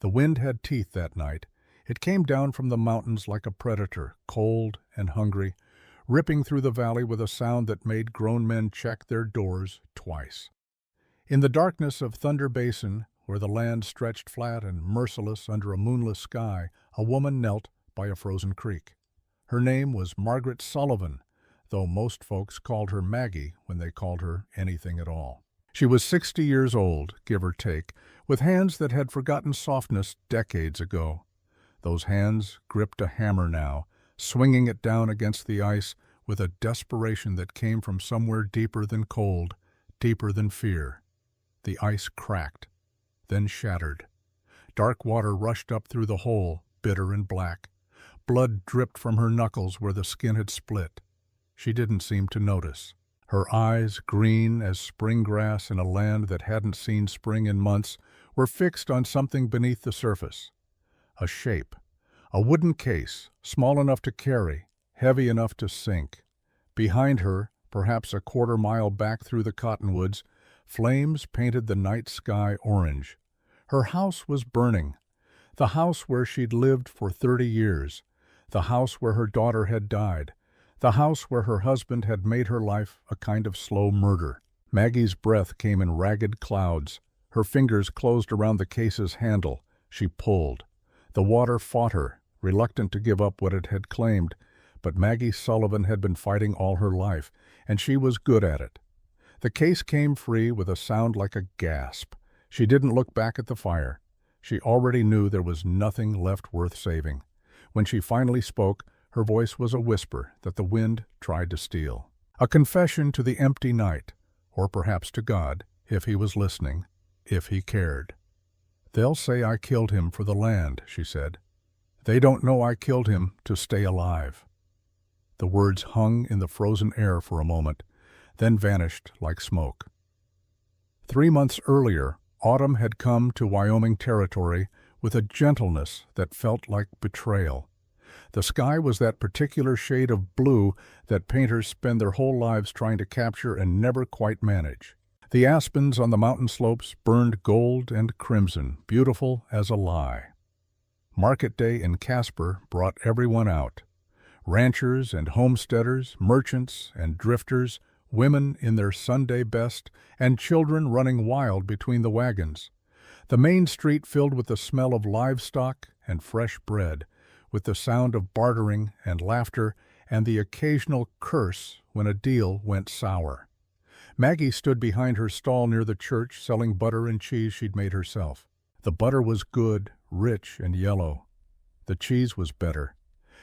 The wind had teeth that night. It came down from the mountains like a predator, cold and hungry, ripping through the valley with a sound that made grown men check their doors twice. In the darkness of Thunder Basin, where the land stretched flat and merciless under a moonless sky, a woman knelt by a frozen creek. Her name was Margaret Sullivan, though most folks called her Maggie when they called her anything at all. She was 60 years old, give or take, with hands that had forgotten softness decades ago. Those hands gripped a hammer now, swinging it down against the ice with a desperation that came from somewhere deeper than cold, deeper than fear. The ice cracked, then shattered. Dark water rushed up through the hole, bitter and black. Blood dripped from her knuckles where the skin had split. She didn't seem to notice. Her eyes, green as spring grass in a land that hadn't seen spring in months, were fixed on something beneath the surface. A shape. A wooden case, small enough to carry, heavy enough to sink. Behind her, perhaps a quarter-mile back through the cottonwoods, flames painted the night sky orange. Her house was burning. The house where she'd lived for 30 years. The house where her daughter had died. The house where her husband had made her life a kind of slow murder. Maggie's breath came in ragged clouds. Her fingers closed around the case's handle. She pulled. The water fought her, reluctant to give up what it had claimed, but Maggie Sullivan had been fighting all her life, and she was good at it. The case came free with a sound like a gasp. She didn't look back at the fire. She already knew there was nothing left worth saving. When she finally spoke, her voice was a whisper that the wind tried to steal. A confession to the empty night, or perhaps to God, if he was listening, if he cared. "They'll say I killed him for the land," she said. "They don't know I killed him to stay alive." The words hung in the frozen air for a moment, then vanished like smoke. 3 months earlier, autumn had come to Wyoming territory with a gentleness that felt like betrayal. The sky was that particular shade of blue that painters spend their whole lives trying to capture and never quite manage. The aspens on the mountain slopes burned gold and crimson, beautiful as a lie. Market day in Casper brought everyone out. Ranchers and homesteaders, merchants and drifters, women in their Sunday best, and children running wild between the wagons. The main street filled with the smell of livestock and fresh bread, with the sound of bartering and laughter and the occasional curse when a deal went sour. Maggie stood behind her stall near the church selling butter and cheese she'd made herself. The butter was good, rich, and yellow. The cheese was better.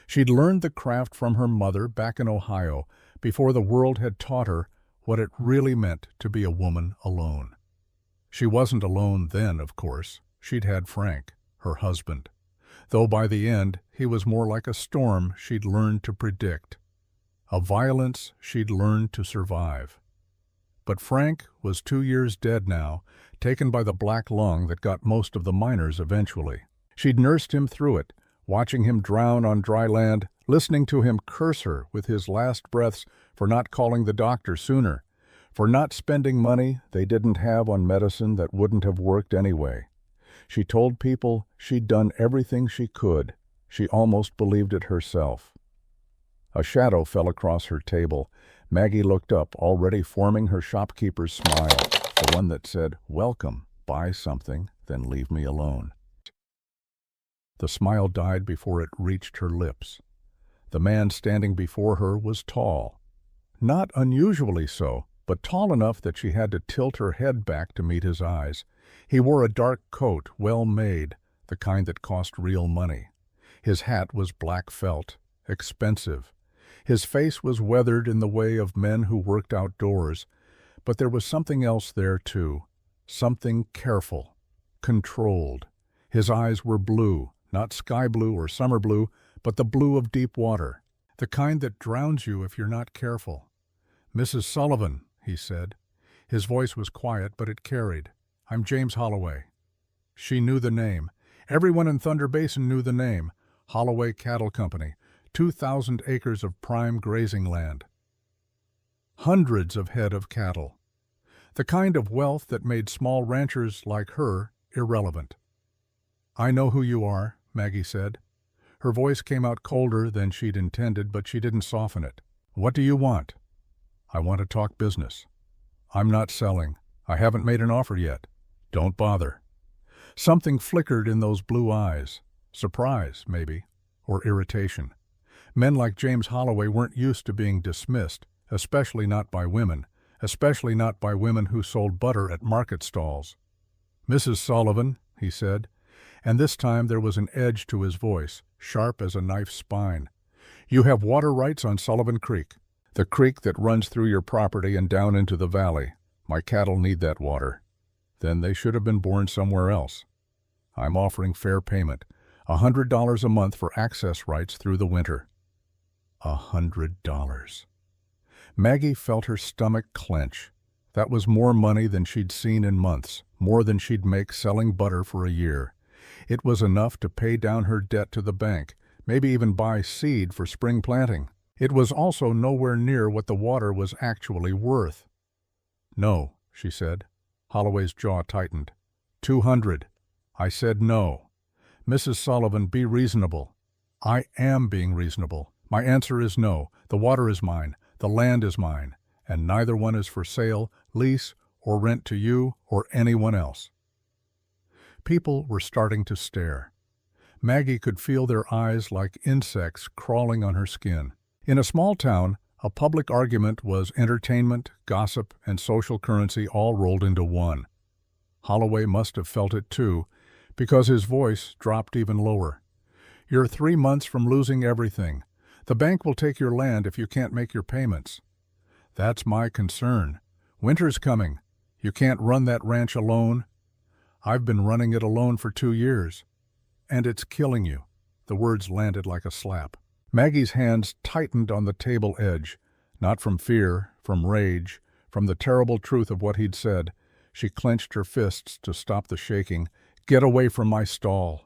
She'd learned the craft from her mother back in Ohio before the world had taught her what it really meant to be a woman alone. She wasn't alone then, of course. She'd had Frank, her husband. Though by the end, he was more like a storm she'd learned to predict, a violence she'd learned to survive. But Frank was 2 years dead now, taken by the black lung that got most of the miners eventually. She'd nursed him through it, watching him drown on dry land, listening to him curse her with his last breaths for not calling the doctor sooner, for not spending money they didn't have on medicine that wouldn't have worked anyway. She told people she'd done everything she could. She almost believed it herself. A shadow fell across her table. Maggie looked up, already forming her shopkeeper's smile, the one that said, "Welcome, buy something, then leave me alone." The smile died before it reached her lips. The man standing before her was tall. Not unusually so, but tall enough that she had to tilt her head back to meet his eyes. He wore a dark coat, well made, the kind that cost real money. His hat was black felt, expensive. His face was weathered in the way of men who worked outdoors, but there was something else there too, something careful, controlled. His eyes were blue, not sky blue or summer blue, but the blue of deep water, the kind that drowns you if you're not careful. "Mrs. Sullivan," he said. His voice was quiet, but it carried. "I'm James Holloway." She knew the name. Everyone in Thunder Basin knew the name. Holloway Cattle Company, 2,000 acres of prime grazing land. Hundreds of head of cattle. The kind of wealth that made small ranchers like her irrelevant. "I know who you are," Maggie said. Her voice came out colder than she'd intended, but she didn't soften it. "What do you want?" "I want to talk business." "I'm not selling. I haven't made an offer yet." "Don't bother." Something flickered in those blue eyes. Surprise, maybe, or irritation. Men like James Holloway weren't used to being dismissed, especially not by women, especially not by women who sold butter at market stalls. "Mrs. Sullivan," he said, and this time there was an edge to his voice, sharp as a knife's spine. "You have water rights on Sullivan Creek, the creek that runs through your property and down into the valley. My cattle need that water. Then they should have been born somewhere else. I'm offering fair payment, $100 a month for access rights through the winter." $100. Maggie felt her stomach clench. That was more money than she'd seen in months, more than she'd make selling butter for a year. It was enough to pay down her debt to the bank, maybe even buy seed for spring planting. It was also nowhere near what the water was actually worth. "No," she said. Holloway's jaw tightened. "200. I said no. Mrs. Sullivan, be reasonable." "I am being reasonable. My answer is no. The water is mine. The land is mine. And neither one is for sale, lease, or rent to you or anyone else." People were starting to stare. Maggie could feel their eyes like insects crawling on her skin. In a small town, a public argument was entertainment, gossip, and social currency all rolled into one. Holloway must have felt it too, because his voice dropped even lower. "You're 3 months from losing everything. The bank will take your land if you can't make your payments." "That's my concern. Winter's coming. You can't run that ranch alone." "I've been running it alone for 2 years. And it's killing you." The words landed like a slap. Maggie's hands tightened on the table edge, not from fear, from rage, from the terrible truth of what he'd said. She clenched her fists to stop the shaking. "Get away from my stall."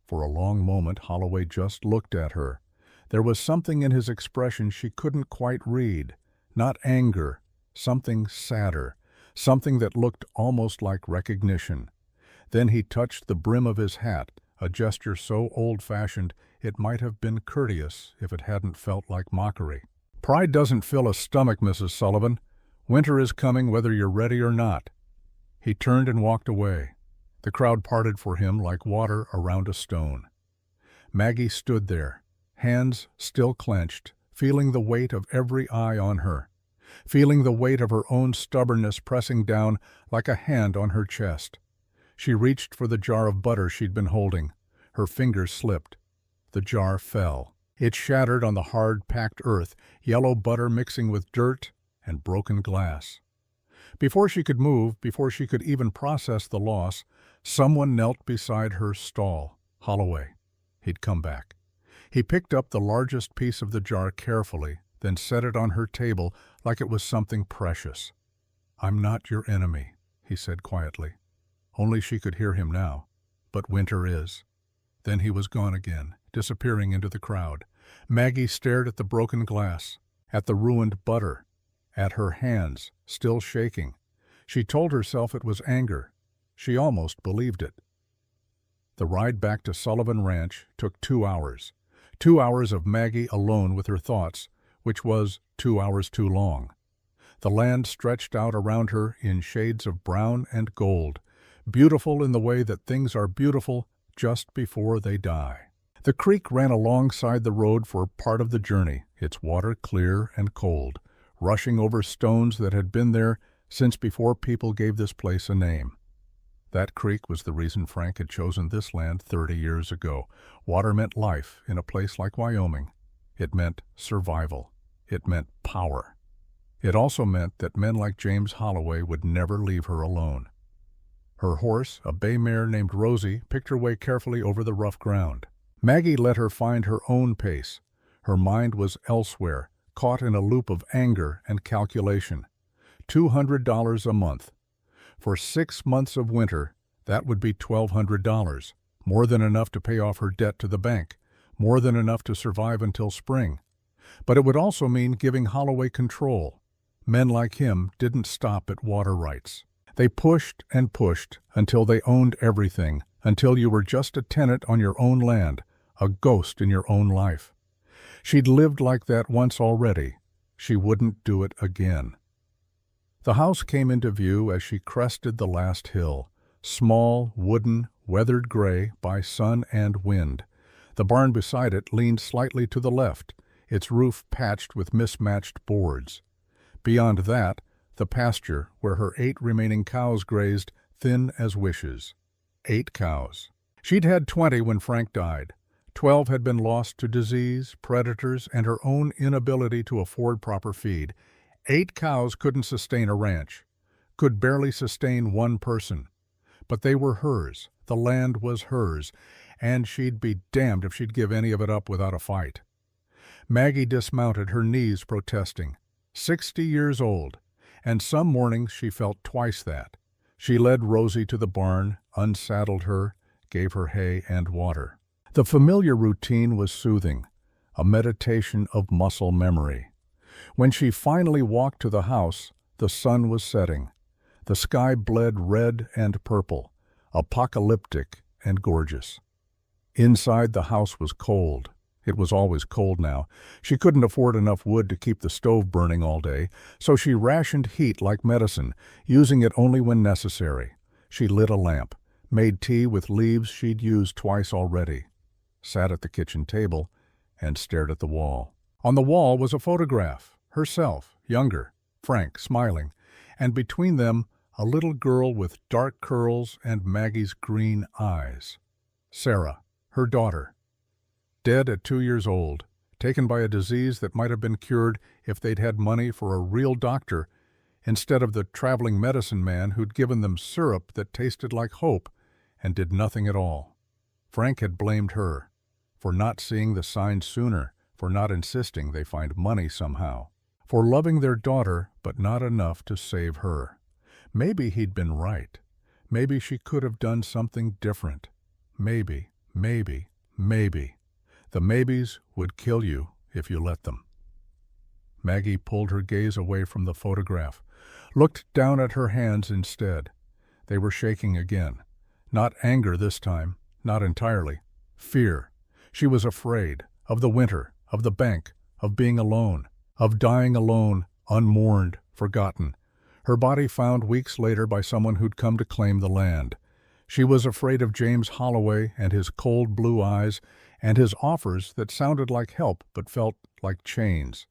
For a long moment, Holloway just looked at her. There was something in his expression she couldn't quite read. Not anger, something sadder, something that looked almost like recognition. Then he touched the brim of his hat, a gesture so old-fashioned it might have been courteous if it hadn't felt like mockery. "Pride doesn't fill a stomach, Mrs. Sullivan. Winter is coming whether you're ready or not." He turned and walked away. The crowd parted for him like water around a stone. Maggie stood there, hands still clenched, feeling the weight of every eye on her, feeling the weight of her own stubbornness pressing down like a hand on her chest. She reached for the jar of butter she'd been holding. Her fingers slipped. The jar fell. It shattered on the hard, packed earth, yellow butter mixing with dirt and broken glass. Before she could move, before she could even process the loss, someone knelt beside her stall. Holloway. He'd come back. He picked up the largest piece of the jar carefully, then set it on her table like it was something precious. "I'm not your enemy," he said quietly. Only she could hear him now. "But winter is." Then he was gone again, disappearing into the crowd. Maggie stared at the broken glass, at the ruined butter, at her hands, still shaking. She told herself it was anger. She almost believed it. The ride back to Sullivan Ranch took 2 hours. 2 hours of Maggie alone with her thoughts, which was 2 hours too long. The land stretched out around her in shades of brown and gold, beautiful in the way that things are beautiful just before they die. The creek ran alongside the road for part of the journey, its water clear and cold, rushing over stones that had been there since before people gave this place a name. That creek was the reason Frank had chosen this land 30 years ago. Water meant life in a place like Wyoming. It meant survival. It meant power. It also meant that men like James Holloway would never leave her alone. Her horse, a bay mare named Rosie, picked her way carefully over the rough ground. Maggie let her find her own pace. Her mind was elsewhere, caught in a loop of anger and calculation. $200 a month. For 6 months of winter, that would be $1,200, more than enough to pay off her debt to the bank, more than enough to survive until spring. But it would also mean giving Holloway control. Men like him didn't stop at water rights. They pushed and pushed until they owned everything, until you were just a tenant on your own land, a ghost in your own life. She'd lived like that once already. She wouldn't do it again. The house came into view as she crested the last hill, small, wooden, weathered gray by sun and wind. The barn beside it leaned slightly to the left, its roof patched with mismatched boards. Beyond that, the pasture where her 8 remaining cows grazed, thin as wishes. 8 cows. She'd had 20 when Frank died. 12 had been lost to disease, predators, and her own inability to afford proper feed. 8 cows couldn't sustain a ranch, could barely sustain one person. But they were hers, the land was hers, and she'd be damned if she'd give any of it up without a fight. Maggie dismounted, her knees protesting. 60 years old, and some mornings she felt twice that. She led Rosie to the barn, unsaddled her, gave her hay and water. The familiar routine was soothing, a meditation of muscle memory. When she finally walked to the house, the sun was setting. The sky bled red and purple, apocalyptic and gorgeous. Inside, the house was cold. It was always cold now. She couldn't afford enough wood to keep the stove burning all day, so she rationed heat like medicine, using it only when necessary. She lit a lamp, made tea with leaves she'd used twice already, sat at the kitchen table, and stared at the wall. On the wall was a photograph, herself, younger, Frank, smiling, and between them a little girl with dark curls and Maggie's green eyes. Sarah, her daughter. Dead at 2 years old, taken by a disease that might have been cured if they'd had money for a real doctor, instead of the traveling medicine man who'd given them syrup that tasted like hope and did nothing at all. Frank had blamed her for not seeing the signs sooner, for not insisting they find money somehow, for loving their daughter but not enough to save her. Maybe he'd been right. Maybe she could have done something different. Maybe. The maybes would kill you if you let them. Maggie pulled her gaze away from the photograph, looked down at her hands instead. They were shaking again. Not anger this time, not entirely. Fear. She was afraid of the winter, of the bank, of being alone, of dying alone, unmourned, forgotten. Her body found weeks later by someone who'd come to claim the land. She was afraid of James Holloway and his cold blue eyes and his offers that sounded like help but felt like chains.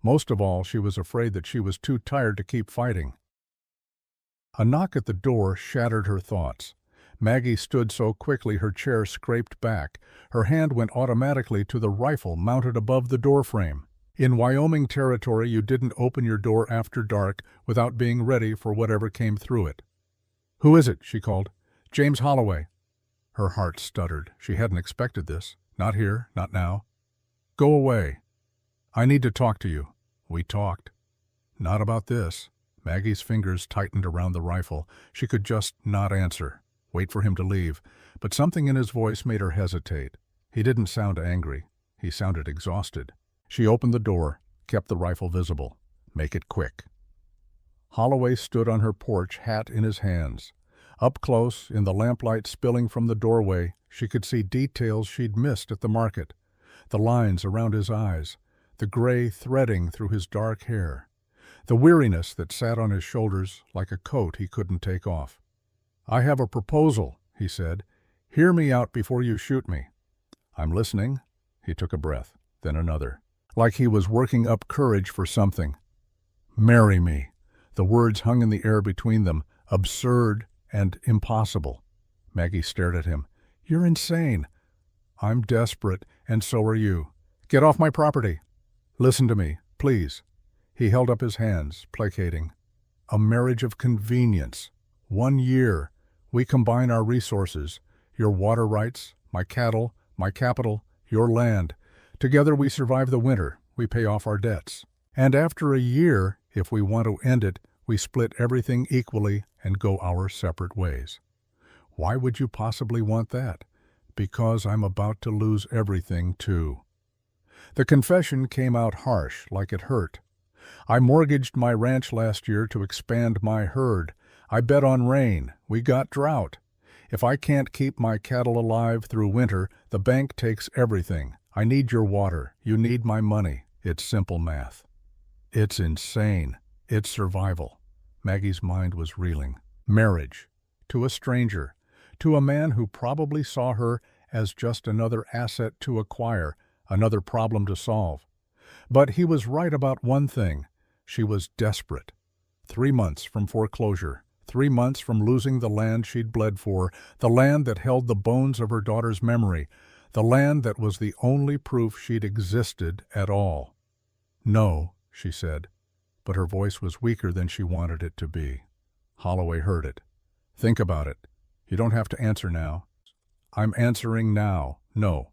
Most of all, she was afraid that she was too tired to keep fighting. A knock at the door shattered her thoughts. Maggie stood so quickly her chair scraped back. Her hand went automatically to the rifle mounted above the doorframe. In Wyoming territory, you didn't open your door after dark without being ready for whatever came through it. "Who is it?" she called. "James Holloway." Her heart stuttered. She hadn't expected this. Not here, not now. "Go away. I need to talk to you." "We talked." "Not about this." Maggie's fingers tightened around the rifle. She could just not answer, wait for him to leave, but something in his voice made her hesitate. He didn't sound angry. He sounded exhausted. She opened the door, kept the rifle visible. "Make it quick." Holloway stood on her porch, hat in his hands. Up close, in the lamplight spilling from the doorway, she could see details she'd missed at the market. The lines around his eyes, the gray threading through his dark hair, the weariness that sat on his shoulders like a coat he couldn't take off. "I have a proposal," he said. "Hear me out before you shoot me." "I'm listening." He took a breath, then another, like he was working up courage for something. "Marry me." The words hung in the air between them, absurd and impossible. Maggie stared at him. "You're insane." "I'm desperate, and so are you. Get off my property." "Listen to me, please." He held up his hands, placating. "A marriage of convenience. 1 year. We combine our resources. Your water rights, my cattle, my capital, your land. Together we survive the winter. We pay off our debts. And after a year, if we want to end it, we split everything equally and go our separate ways." "Why would you possibly want that?" "Because I'm about to lose everything, too." The confession came out harsh, like it hurt. "I mortgaged my ranch last year to expand my herd. I bet on rain. We got drought. If I can't keep my cattle alive through winter, the bank takes everything. I need your water. You need my money. It's simple math. It's insane. It's survival. Maggie's mind was reeling. Marriage. To a stranger. To a man who probably saw her as just another asset to acquire, another problem to solve. But he was right about one thing. She was desperate. 3 months from foreclosure. 3 months from losing the land she'd bled for, the land that held the bones of her daughter's memory, the land that was the only proof she'd existed at all. No, she said, but her voice was weaker than she wanted it to be. Holloway heard it. Think about it. You don't have to answer now. I'm answering now. No.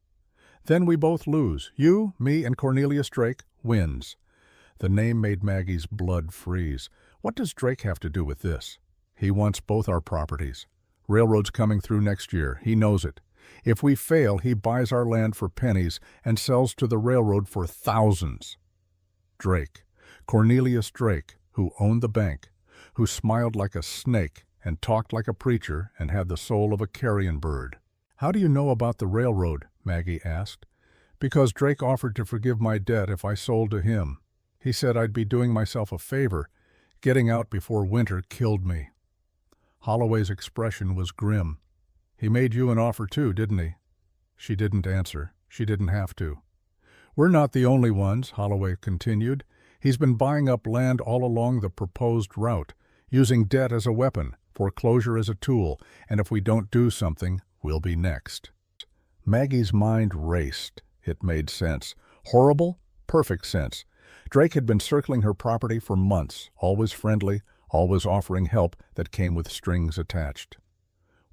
Then we both lose. You, me, and Cornelius Drake wins. The name made Maggie's blood freeze. What does Drake have to do with this? He wants both our properties. Railroad's coming through next year. He knows it. If we fail, he buys our land for pennies and sells to the railroad for thousands. Drake, Cornelius Drake, who owned the bank, who smiled like a snake and talked like a preacher and had the soul of a carrion bird. How do you know about the railroad? Maggie asked. Because Drake offered to forgive my debt if I sold to him. He said I'd be doing myself a favor. Getting out before winter killed me. Holloway's expression was grim. He made you an offer too, didn't he? She didn't answer. She didn't have to. We're not the only ones, Holloway continued. He's been buying up land all along the proposed route, using debt as a weapon, foreclosure as a tool, and if we don't do something, we'll be next. Maggie's mind raced. It made sense. Horrible? Perfect sense. Drake had been circling her property for months, always friendly, always offering help that came with strings attached.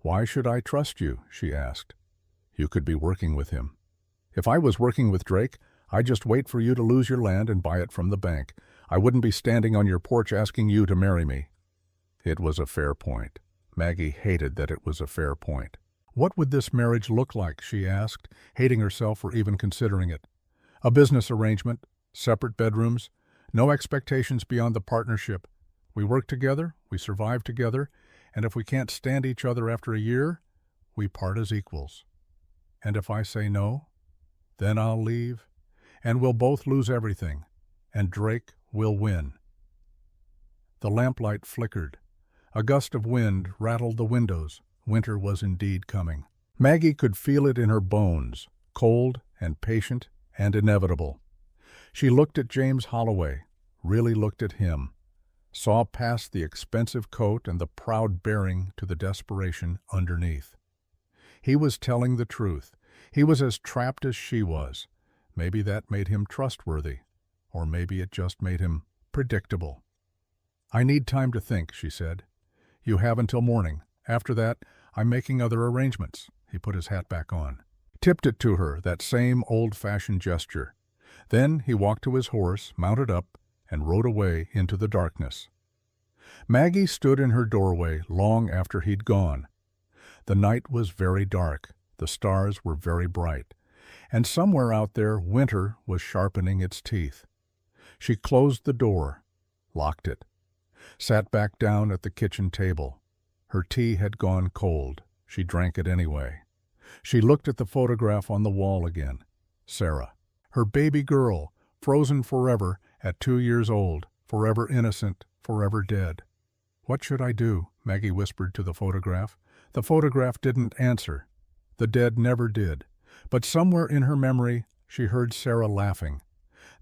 Why should I trust you? She asked. You could be working with him. If I was working with Drake, I'd just wait for you to lose your land and buy it from the bank. I wouldn't be standing on your porch asking you to marry me. It was a fair point. Maggie hated that it was a fair point. What would this marriage look like, she asked, hating herself for even considering it. A business arrangement, separate bedrooms, no expectations beyond the partnership. We work together, we survive together, and if we can't stand each other after a year, we part as equals. And if I say no, then I'll leave, and we'll both lose everything, and Drake will win. The lamplight flickered. A gust of wind rattled the windows. Winter was indeed coming. Maggie could feel it in her bones, cold and patient and inevitable. She looked at James Holloway, really looked at him, saw past the expensive coat and the proud bearing to the desperation underneath. He was telling the truth. He was as trapped as she was. Maybe that made him trustworthy, or maybe it just made him predictable. I need time to think, she said. You have until morning. After that, I'm making other arrangements. He put his hat back on. Tipped it to her, that same old-fashioned gesture. Then he walked to his horse, mounted up, and rode away into the darkness. Maggie stood in her doorway long after he'd gone. The night was very dark, the stars were very bright, and somewhere out there winter was sharpening its teeth. She closed the door, locked it, sat back down at the kitchen table. Her tea had gone cold. She drank it anyway. She looked at the photograph on the wall again. Sarah, her baby girl, frozen forever at 2 years old, forever innocent, forever dead. What should I do? Maggie whispered to the photograph. The photograph didn't answer. The dead never did. But somewhere in her memory, she heard Sarah laughing.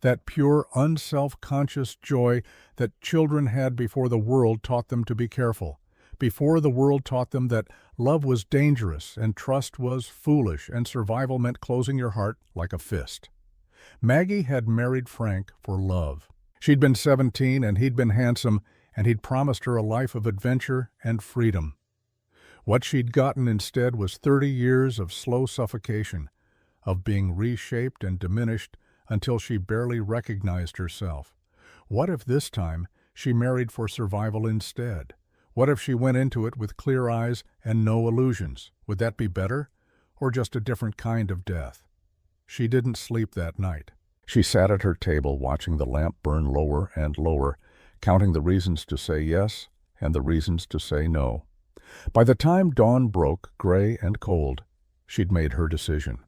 That pure, unself-conscious joy that children had before the world taught them to be careful, before the world taught them that love was dangerous and trust was foolish and survival meant closing your heart like a fist. Maggie had married Frank for love. She'd been 17 and he'd been handsome, and he'd promised her a life of adventure and freedom. What she'd gotten instead was 30 years of slow suffocation, of being reshaped and diminished until she barely recognized herself. What if this time she married for survival instead? What if she went into it with clear eyes and no illusions? Would that be better, or just a different kind of death? She didn't sleep that night. She sat at her table watching the lamp burn lower and lower, counting the reasons to say yes and the reasons to say no. By the time dawn broke, gray and cold, she'd made her decision.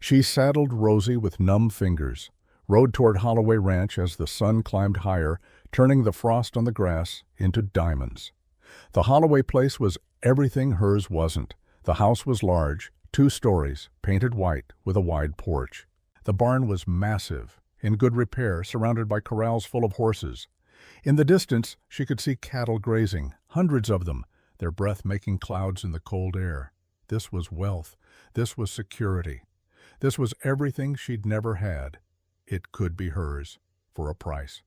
She saddled Rosie with numb fingers, rode toward Holloway Ranch as the sun climbed higher, turning the frost on the grass into diamonds. The Holloway place was everything hers wasn't. The house was large, 2 stories, painted white, with a wide porch. The barn was massive, in good repair, surrounded by corrals full of horses. In the distance, she could see cattle grazing, hundreds of them, their breath making clouds in the cold air. This was wealth. This was security. This was everything she'd never had. It could be hers, for a price.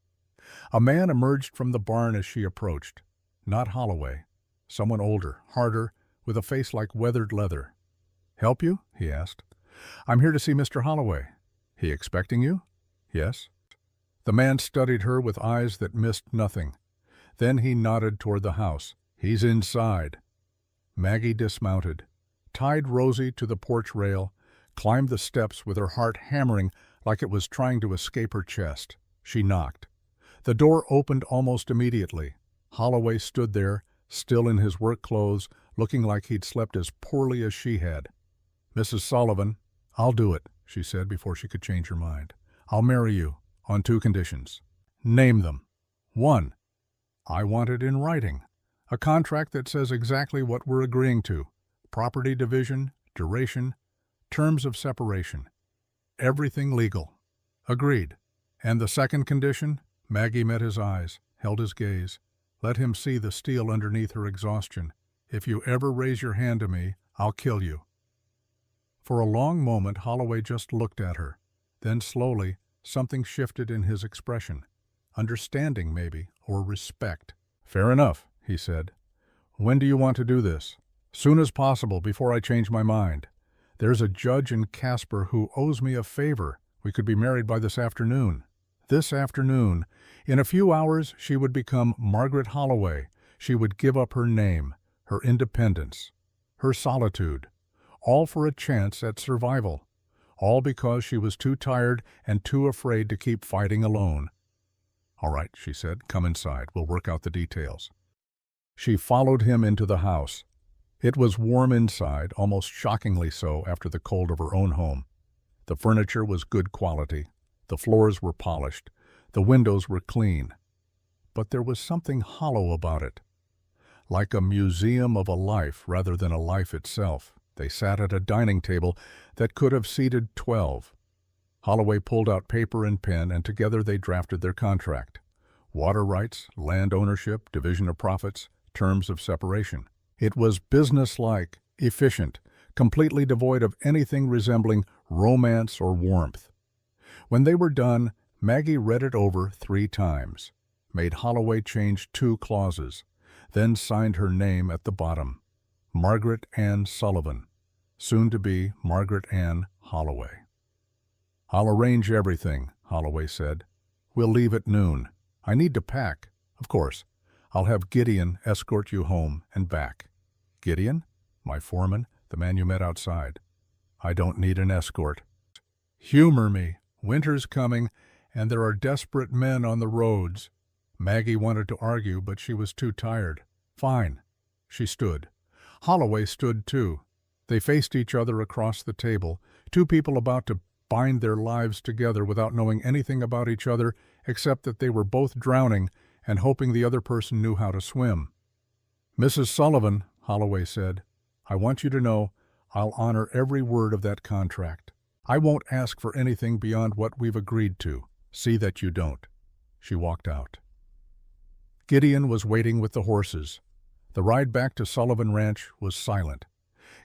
A man emerged from the barn as she approached. Not Holloway. Someone older, harder, with a face like weathered leather. "Help you?" he asked. "I'm here to see Mr. Holloway." "He expecting you?" "Yes." The man studied her with eyes that missed nothing. Then he nodded toward the house. "He's inside." Maggie dismounted, tied Rosie to the porch rail, climbed the steps with her heart hammering like it was trying to escape her chest. She knocked. The door opened almost immediately. Holloway stood there, still in his work clothes, looking like he'd slept as poorly as she had. "Mrs. Sullivan, I'll do it," she said before she could change her mind. "I'll marry you, on 2 conditions. Name them." "1. I want it in writing. A contract that says exactly what we're agreeing to. Property division, duration, terms of separation. Everything legal." "Agreed." "And the second condition?" Maggie met his eyes, held his gaze, let him see the steel underneath her exhaustion. "If you ever raise your hand to me, I'll kill you." For a long moment, Holloway just looked at her. Then slowly, something shifted in his expression. Understanding, maybe, or respect. "Fair enough," he said. "When do you want to do this?" "Soon as possible, before I change my mind. There's a judge in Casper who owes me a favor. We could be married by this afternoon." This afternoon. In a few hours, she would become Margaret Holloway. She would give up her name, her independence, her solitude, all for a chance at survival. All because she was too tired and too afraid to keep fighting alone. "All right," she said, "come inside. We'll work out the details." She followed him into the house. It was warm inside, almost shockingly so after the cold of her own home. The furniture was good quality. The floors were polished. The windows were clean. But there was something hollow about it. Like a museum of a life rather than a life itself. They sat at a dining table that could have seated 12. Holloway pulled out paper and pen, and together they drafted their contract. Water rights, land ownership, division of profits, terms of separation. It was businesslike, efficient, completely devoid of anything resembling romance or warmth. When they were done, Maggie read it over 3 times, made Holloway change 2 clauses, then signed her name at the bottom. Margaret Ann Sullivan, soon to be Margaret Ann Holloway. "I'll arrange everything," Holloway said. "We'll leave at noon. I need to pack. Of course, I'll have Gideon escort you home and back." "Gideon?" "My foreman, the man you met outside." "I don't need an escort." "Humor me. Winter's coming, and there are desperate men on the roads." Maggie wanted to argue, but she was too tired. "Fine." She stood. Holloway stood too. They faced each other across the table, 2 people about to bind their lives together without knowing anything about each other except that they were both drowning and hoping the other person knew how to swim. "Mrs. Sullivan," Holloway said, "I want you to know I'll honor every word of that contract. I won't ask for anything beyond what we've agreed to. See that you don't." She walked out. Gideon was waiting with the horses. The ride back to Sullivan Ranch was silent.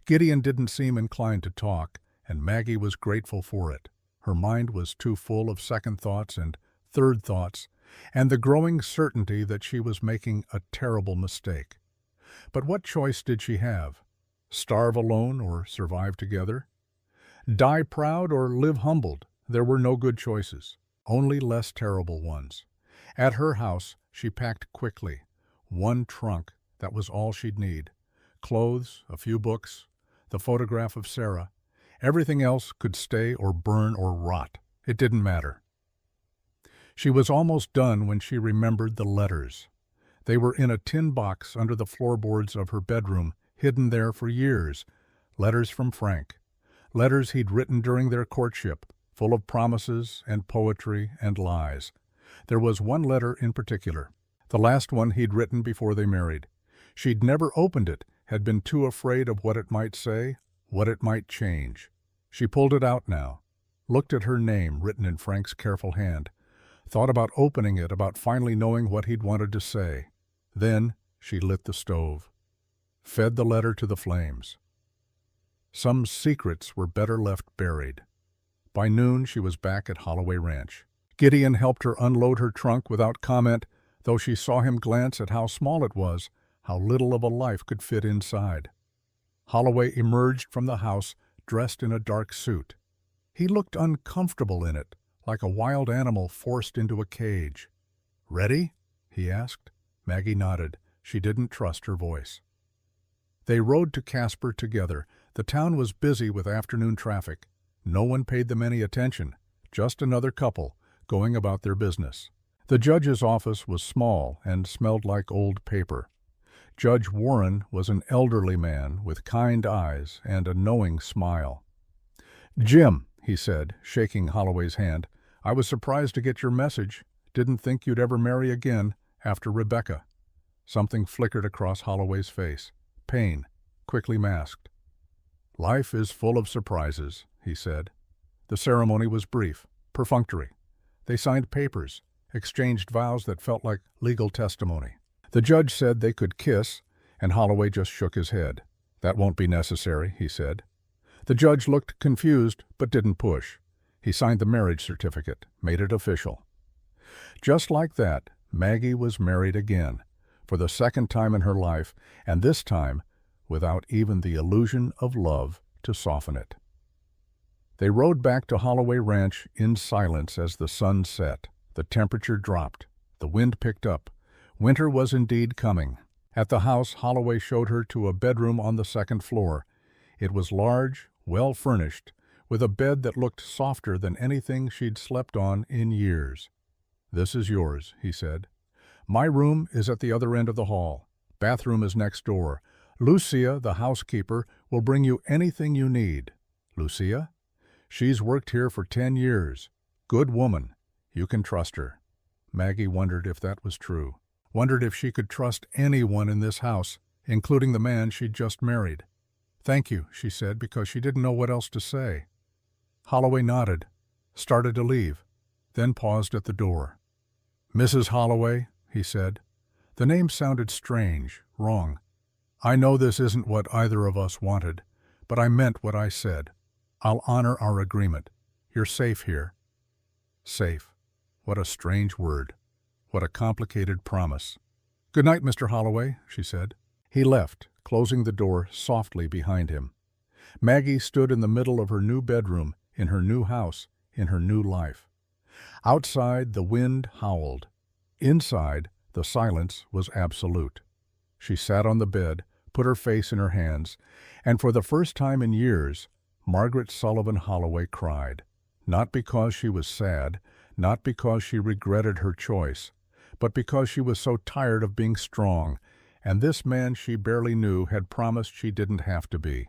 Gideon didn't seem inclined to talk, and Maggie was grateful for it. Her mind was too full of second thoughts and third thoughts, and the growing certainty that she was making a terrible mistake. But what choice did she have? Starve alone or survive together? Die proud or live humbled? There were no good choices, only less terrible ones. At her house, she packed quickly. 1 trunk, that was all she'd need. Clothes, a few books, the photograph of Sarah. Everything else could stay or burn or rot. It didn't matter. She was almost done when she remembered the letters. They were in a tin box under the floorboards of her bedroom, hidden there for years. Letters from Frank. Letters he'd written during their courtship, full of promises and poetry and lies. There was one letter in particular, the last one he'd written before they married. She'd never opened it, had been too afraid of what it might say, what it might change. She pulled it out now, looked at her name written in Frank's careful hand, thought about opening it, about finally knowing what he'd wanted to say. Then she lit the stove, fed the letter to the flames. Some secrets were better left buried. By noon, she was back at Holloway Ranch. Gideon helped her unload her trunk without comment, though she saw him glance at how small it was, how little of a life could fit inside. Holloway emerged from the house dressed in a dark suit. He looked uncomfortable in it, like a wild animal forced into a cage. "Ready?" he asked. Maggie nodded. She didn't trust her voice. They rode to Casper together. The town was busy with afternoon traffic. No one paid them any attention, just another couple going about their business. The judge's office was small and smelled like old paper. Judge Warren was an elderly man with kind eyes and a knowing smile. "Jim," he said, shaking Holloway's hand, "I was surprised to get your message. Didn't think you'd ever marry again after Rebecca." Something flickered across Holloway's face. Pain, quickly masked. "Life is full of surprises," he said. The ceremony was brief, perfunctory. They signed papers, exchanged vows that felt like legal testimony. The judge said they could kiss, and Holloway just shook his head. "That won't be necessary," he said. The judge looked confused, but didn't push. He signed the marriage certificate, made it official. Just like that, Maggie was married again, for the second time in her life, and this time without even the illusion of love to soften it. They rode back to Holloway Ranch in silence as the sun set. The temperature dropped. The wind picked up. Winter was indeed coming. At the house, Holloway showed her to a bedroom on the second floor. It was large, well furnished, with a bed that looked softer than anything she'd slept on in years. "This is yours," he said. "My room is at the other end of the hall. Bathroom is next door. Lucia, the housekeeper, will bring you anything you need." "Lucia? She's worked here for 10 years. Good woman. You can trust her." Maggie wondered if that was true. Wondered if she could trust anyone in this house, including the man she'd just married. "Thank you," she said, because she didn't know what else to say. Holloway nodded, started to leave, then paused at the door. "Mrs. Holloway," he said. The name sounded strange, wrong. "I know this isn't what either of us wanted, but I meant what I said. I'll honor our agreement. You're safe here." Safe. What a strange word. What a complicated promise. "Good night, Mr. Holloway," she said. He left, closing the door softly behind him. Maggie stood in the middle of her new bedroom, in her new house, in her new life. Outside, the wind howled. Inside, the silence was absolute. She sat on the bed, put her face in her hands, and for the first time in years, Margaret Sullivan Holloway cried. Not because she was sad, not because she regretted her choice, but because she was so tired of being strong, and this man she barely knew had promised she didn't have to be.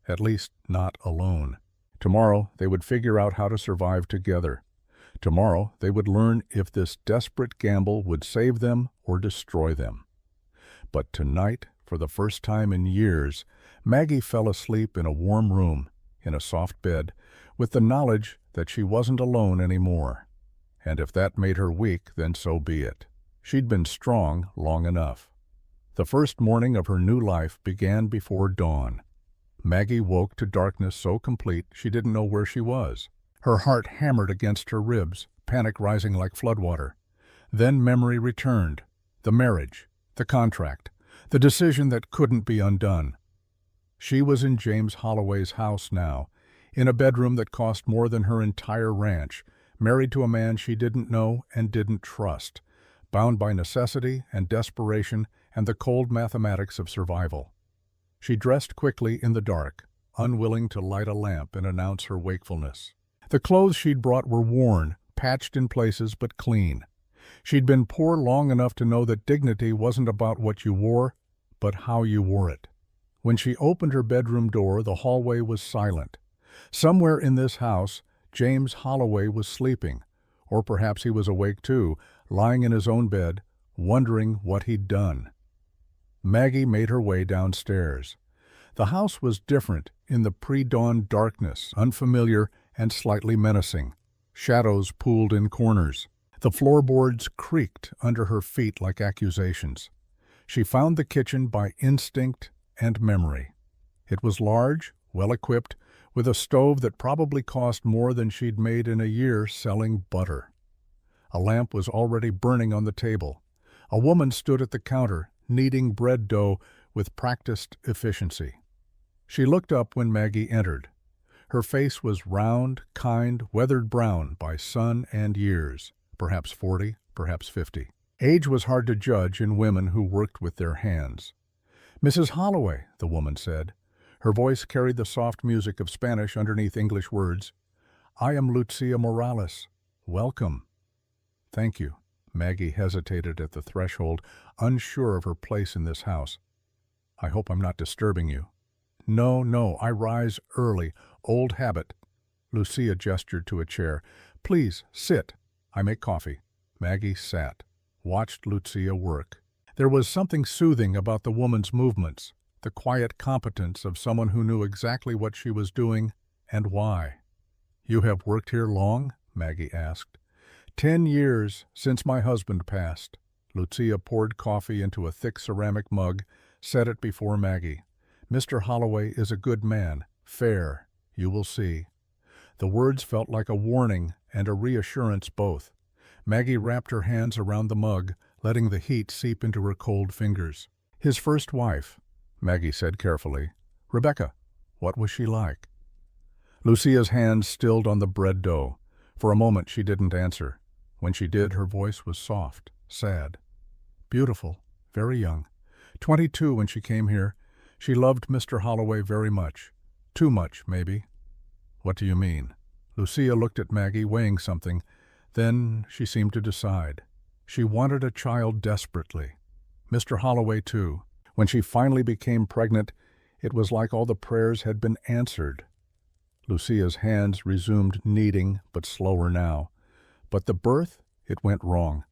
At least, not alone. Tomorrow, they would figure out how to survive together. Tomorrow, they would learn if this desperate gamble would save them or destroy them. But tonight, for the first time in years, Maggie fell asleep in a warm room, in a soft bed, with the knowledge that she wasn't alone anymore. And if that made her weak, then so be it. She'd been strong long enough. The first morning of her new life began before dawn. Maggie woke to darkness so complete she didn't know where she was. Her heart hammered against her ribs, panic rising like floodwater. Then memory returned. The marriage, the contract, the decision that couldn't be undone. She was in James Holloway's house now, in a bedroom that cost more than her entire ranch, married to a man she didn't know and didn't trust, bound by necessity and desperation and the cold mathematics of survival. She dressed quickly in the dark, unwilling to light a lamp and announce her wakefulness. The clothes she'd brought were worn, patched in places but clean. She'd been poor long enough to know that dignity wasn't about what you wore, but how you wore it. When she opened her bedroom door, the hallway was silent. Somewhere in this house, James Holloway was sleeping, or perhaps he was awake too, lying in his own bed, wondering what he'd done. Maggie made her way downstairs. The house was different in the pre-dawn darkness, unfamiliar and slightly menacing. Shadows pooled in corners. The floorboards creaked under her feet like accusations. She found the kitchen by instinct and memory. It was large, well-equipped, with a stove that probably cost more than she'd made in a year selling butter. A lamp was already burning on the table. A woman stood at the counter, kneading bread dough with practiced efficiency. She looked up when Maggie entered. Her face was round, kind, weathered brown by sun and years, perhaps 40, perhaps 50. Age was hard to judge in women who worked with their hands. "Mrs. Holloway," the woman said. Her voice carried the soft music of Spanish underneath English words. "I am Lucia Morales. Welcome." "Thank you." Maggie hesitated at the threshold, unsure of her place in this house. "I hope I'm not disturbing you." No, I rise early. Old habit." Lucia gestured to a chair. "Please, sit. I make coffee." Maggie sat, watched Lucia work. There was something soothing about the woman's movements, the quiet competence of someone who knew exactly what she was doing and why. "You have worked here long?" Maggie asked. 10 years since my husband passed." Lucia poured coffee into a thick ceramic mug, set it before Maggie. "Mr. Holloway is a good man, fair, you will see." The words felt like a warning and a reassurance both. Maggie wrapped her hands around the mug, letting the heat seep into her cold fingers. "His first wife," Maggie said carefully. "Rebecca, what was she like?" Lucia's hands stilled on the bread dough. For a moment she didn't answer. When she did, her voice was soft, sad. "Beautiful, very young. 22 when she came here. She loved Mr. Holloway very much. Too much, maybe." "What do you mean?" Lucia looked at Maggie, weighing something. Then she seemed to decide. She wanted a child desperately. Mr. Holloway, too. When she finally became pregnant, it was like all the prayers had been answered. Lucia's hands resumed kneading, but slower now. But the birth, it went wrong.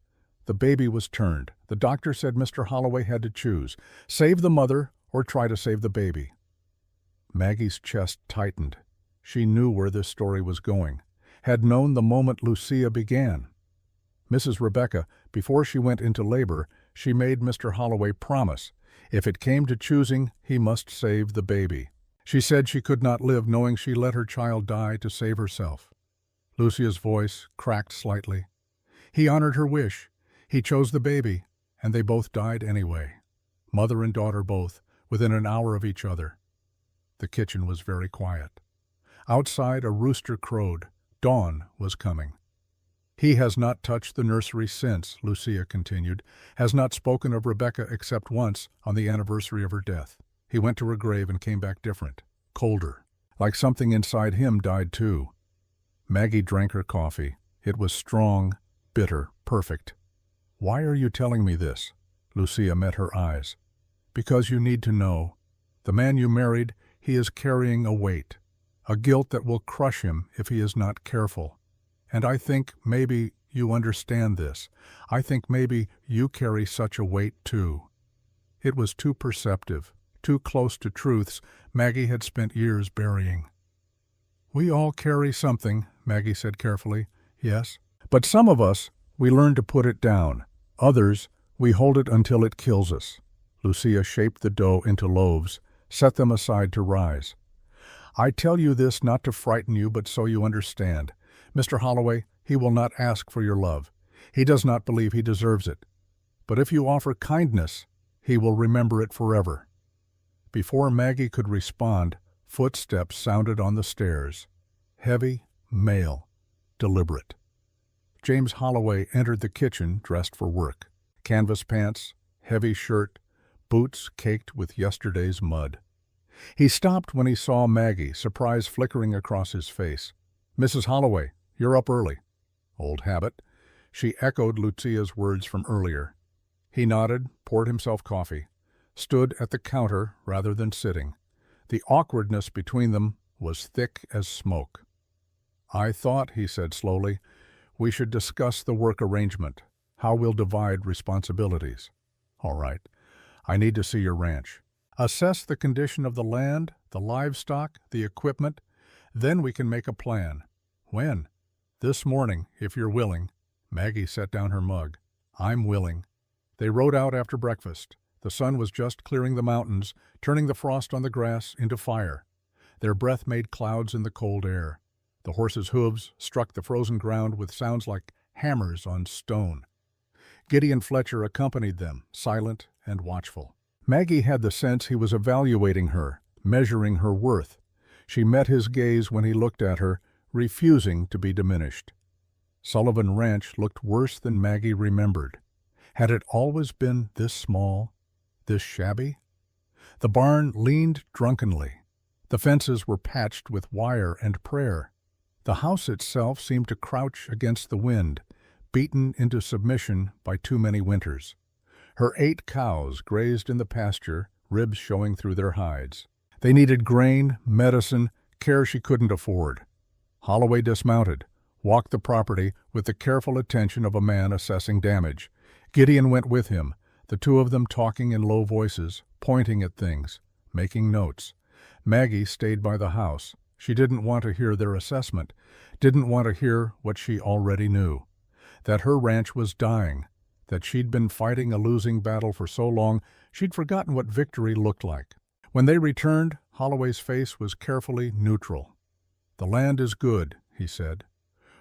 The baby was turned. The doctor said Mr. Holloway had to choose, save the mother or try to save the baby. Maggie's chest tightened. She knew where this story was going, had known the moment Lucia began. Mrs. Rebecca, before she went into labor, she made Mr. Holloway promise. If it came to choosing, he must save the baby. She said she could not live knowing she let her child die to save herself. Lucia's voice cracked slightly. He honored her wish. He chose the baby, and they both died anyway. Mother and daughter both, within an hour of each other. The kitchen was very quiet. Outside, a rooster crowed. Dawn was coming. "He has not touched the nursery since," Lucia continued, "has not spoken of Rebecca except once on the anniversary of her death. He went to her grave and came back different, colder, like something inside him died too." Maggie drank her coffee. It was strong, bitter, perfect. "Why are you telling me this?" Lucia met her eyes. "Because you need to know. The man you married, he is carrying a weight, a guilt that will crush him if he is not careful. And I think maybe you understand this. I think maybe you carry such a weight too." It was too perceptive, too close to truths Maggie had spent years burying. "We all carry something," Maggie said carefully. "Yes. But some of us, we learn to put it down. Others, we hold it until it kills us." Lucia shaped the dough into loaves, set them aside to rise. "I tell you this not to frighten you, but so you understand. Mr. Holloway, he will not ask for your love. He does not believe he deserves it. But if you offer kindness, he will remember it forever." Before Maggie could respond, footsteps sounded on the stairs. Heavy, male, deliberate. James Holloway entered the kitchen dressed for work. Canvas pants, heavy shirt, boots caked with yesterday's mud. He stopped when he saw Maggie, surprise flickering across his face. "Mrs. Holloway, you're up early." Old habit. She echoed Lucia's words from earlier. He nodded, poured himself coffee, stood at the counter rather than sitting. The awkwardness between them was thick as smoke. "I thought," he said slowly, "we should discuss the work arrangement, how we'll divide responsibilities." "All right. I need to see your ranch. Assess the condition of the land, the livestock, the equipment. Then we can make a plan." "When?" "This morning, if you're willing." Maggie set down her mug. "I'm willing." They rode out after breakfast. The sun was just clearing the mountains, turning the frost on the grass into fire. Their breath made clouds in the cold air. The horses' hooves struck the frozen ground with sounds like hammers on stone. Gideon Fletcher accompanied them, silent and watchful. Maggie had the sense he was evaluating her, measuring her worth. She met his gaze when he looked at her, refusing to be diminished. Sullivan Ranch looked worse than Maggie remembered. Had it always been this small, this shabby? The barn leaned drunkenly. The fences were patched with wire and prayer. The house itself seemed to crouch against the wind, beaten into submission by too many winters. Her 8 cows grazed in the pasture, ribs showing through their hides. They needed grain, medicine, care she couldn't afford. Holloway dismounted, walked the property with the careful attention of a man assessing damage. Gideon went with him, the two of them talking in low voices, pointing at things, making notes. Maggie stayed by the house. She didn't want to hear their assessment, didn't want to hear what she already knew. That her ranch was dying, that she'd been fighting a losing battle for so long she'd forgotten what victory looked like. When they returned, Holloway's face was carefully neutral. "The land is good," he said.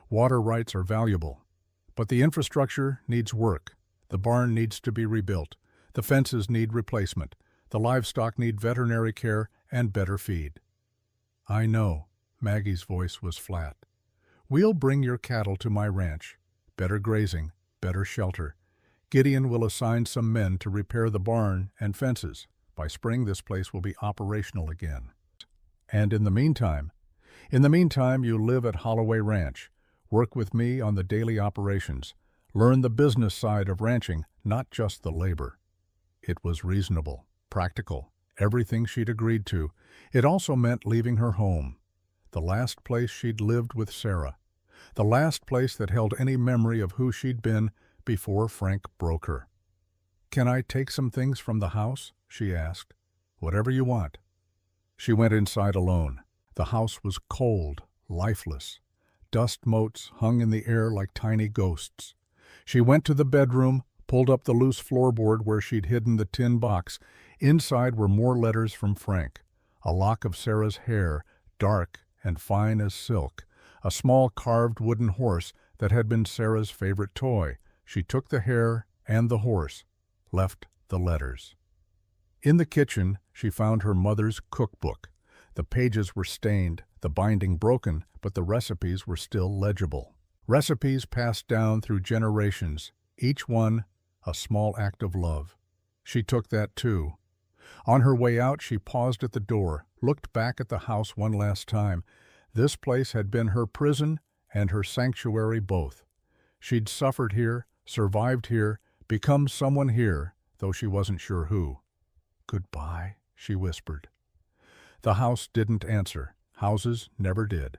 "Water rights are valuable. But the infrastructure needs work. The barn needs to be rebuilt. The fences need replacement. The livestock need veterinary care and better feed." "I know." Maggie's voice was flat. "We'll bring your cattle to my ranch. Better grazing, better shelter. Gideon will assign some men to repair the barn and fences. By spring, this place will be operational again. And in the meantime, you live at Holloway Ranch. Work with me on the daily operations. Learn the business side of ranching, not just the labor." It was reasonable, practical, everything she'd agreed to. It also meant leaving her home, the last place she'd lived with Sarah, the last place that held any memory of who she'd been before Frank broke her. "Can I take some things from the house?" she asked. "Whatever you want." She went inside alone. The house was cold, lifeless. Dust motes hung in the air like tiny ghosts. She went to the bedroom, pulled up the loose floorboard where she'd hidden the tin box. Inside were more letters from Frank. A lock of Sarah's hair, dark and fine as silk. A small carved wooden horse that had been Sarah's favorite toy. She took the hair and the horse, left the letters. In the kitchen, she found her mother's cookbook. The pages were stained, the binding broken, but the recipes were still legible. Recipes passed down through generations, each one a small act of love. She took that too. On her way out, she paused at the door, looked back at the house one last time. This place had been her prison and her sanctuary both. She'd suffered here, survived here, become someone here, though she wasn't sure who. "Goodbye," she whispered. The house didn't answer. Houses never did.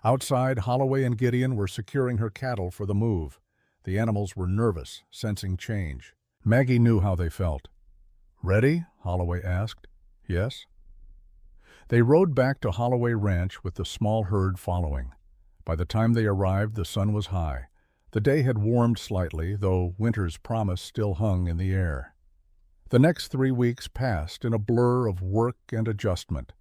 Outside, Holloway and Gideon were securing her cattle for the move. The animals were nervous, sensing change. Maggie knew how they felt. "Ready?" Holloway asked. "Yes." They rode back to Holloway Ranch with the small herd following. By the time they arrived, the sun was high. The day had warmed slightly, though winter's promise still hung in the air. The next 3 weeks passed in a blur of work and adjustment.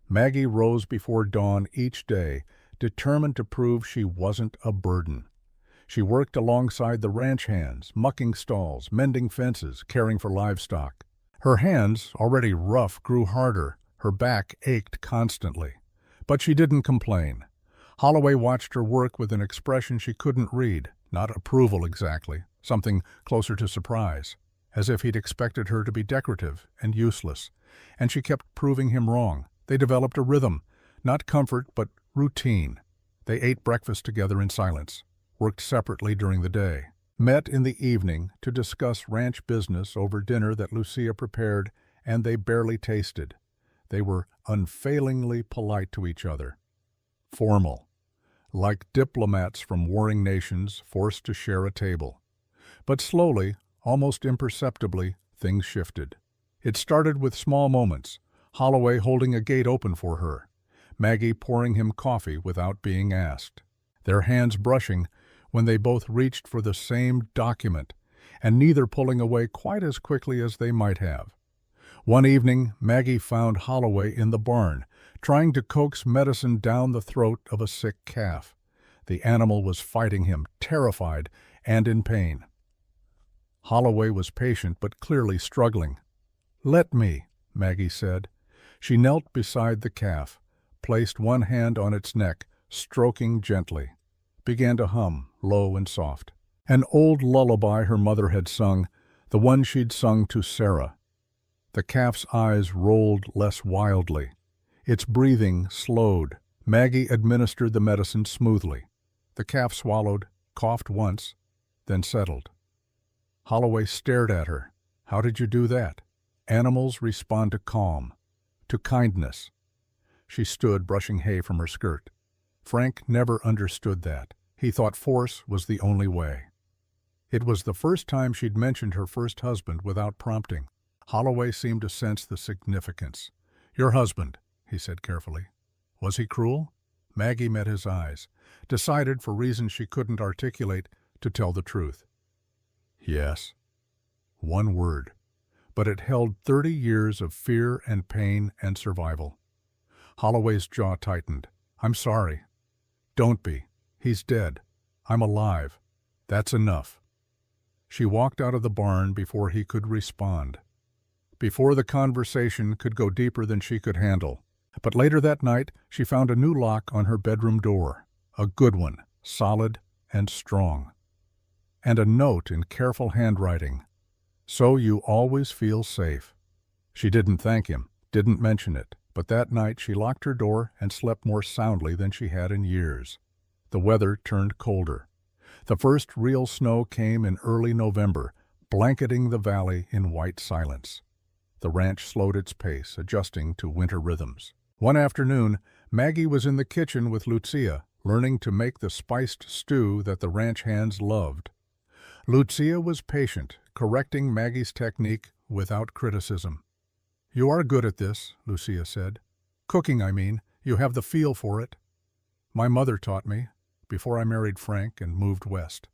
Maggie rose before dawn each day, determined to prove she wasn't a burden. She worked alongside the ranch hands, mucking stalls, mending fences, caring for livestock. Her hands, already rough, grew harder. Her back ached constantly. But she didn't complain. Holloway watched her work with an expression she couldn't read, not approval exactly, something closer to surprise, as if he'd expected her to be decorative and useless. And she kept proving him wrong. They developed a rhythm, not comfort, but routine. They ate breakfast together in silence. worked separately during the day, met in the evening to discuss ranch business over dinner that Lucia prepared, and they barely tasted. They were unfailingly polite to each other. Formal, like diplomats from warring nations forced to share a table. But slowly, almost imperceptibly, things shifted. It started with small moments, Holloway holding a gate open for her, Maggie pouring him coffee without being asked, their hands brushing when they both reached for the same document, and neither pulling away quite as quickly as they might have. One evening, Maggie found Holloway in the barn, trying to coax medicine down the throat of a sick calf. The animal was fighting him, terrified and in pain. Holloway was patient but clearly struggling. "Let me," Maggie said. She knelt beside the calf, placed one hand on its neck, stroking gently, began to hum, low and soft. An old lullaby her mother had sung, the one she'd sung to Sarah. The calf's eyes rolled less wildly. Its breathing slowed. Maggie administered the medicine smoothly. The calf swallowed, coughed once, then settled. Holloway stared at her. "How did you do that?" "Animals respond to calm, to kindness." She stood, brushing hay from her skirt. Frank never understood that. He thought force was the only way. It was the first time she'd mentioned her first husband without prompting. Holloway seemed to sense the significance. "Your husband," he said carefully. "Was he cruel?" Maggie met his eyes, decided for reasons she couldn't articulate to tell the truth. "Yes." One word, but it held 30 years of fear and pain and survival. Holloway's jaw tightened. "I'm sorry." "Don't be. He's dead. I'm alive. That's enough." She walked out of the barn before he could respond, before the conversation could go deeper than she could handle. But later that night, she found a new lock on her bedroom door, a good one, solid and strong, and a note in careful handwriting. "So you always feel safe." She didn't thank him, didn't mention it, but that night she locked her door and slept more soundly than she had in years. The weather turned colder. The first real snow came in early November, blanketing the valley in white silence. The ranch slowed its pace, adjusting to winter rhythms. One afternoon, Maggie was in the kitchen with Lucia, learning to make the spiced stew that the ranch hands loved. Lucia was patient, correcting Maggie's technique without criticism. "You are good at this," Lucia said. "Cooking, I mean. You have the feel for it." "My mother taught me, before I married Frank and moved west."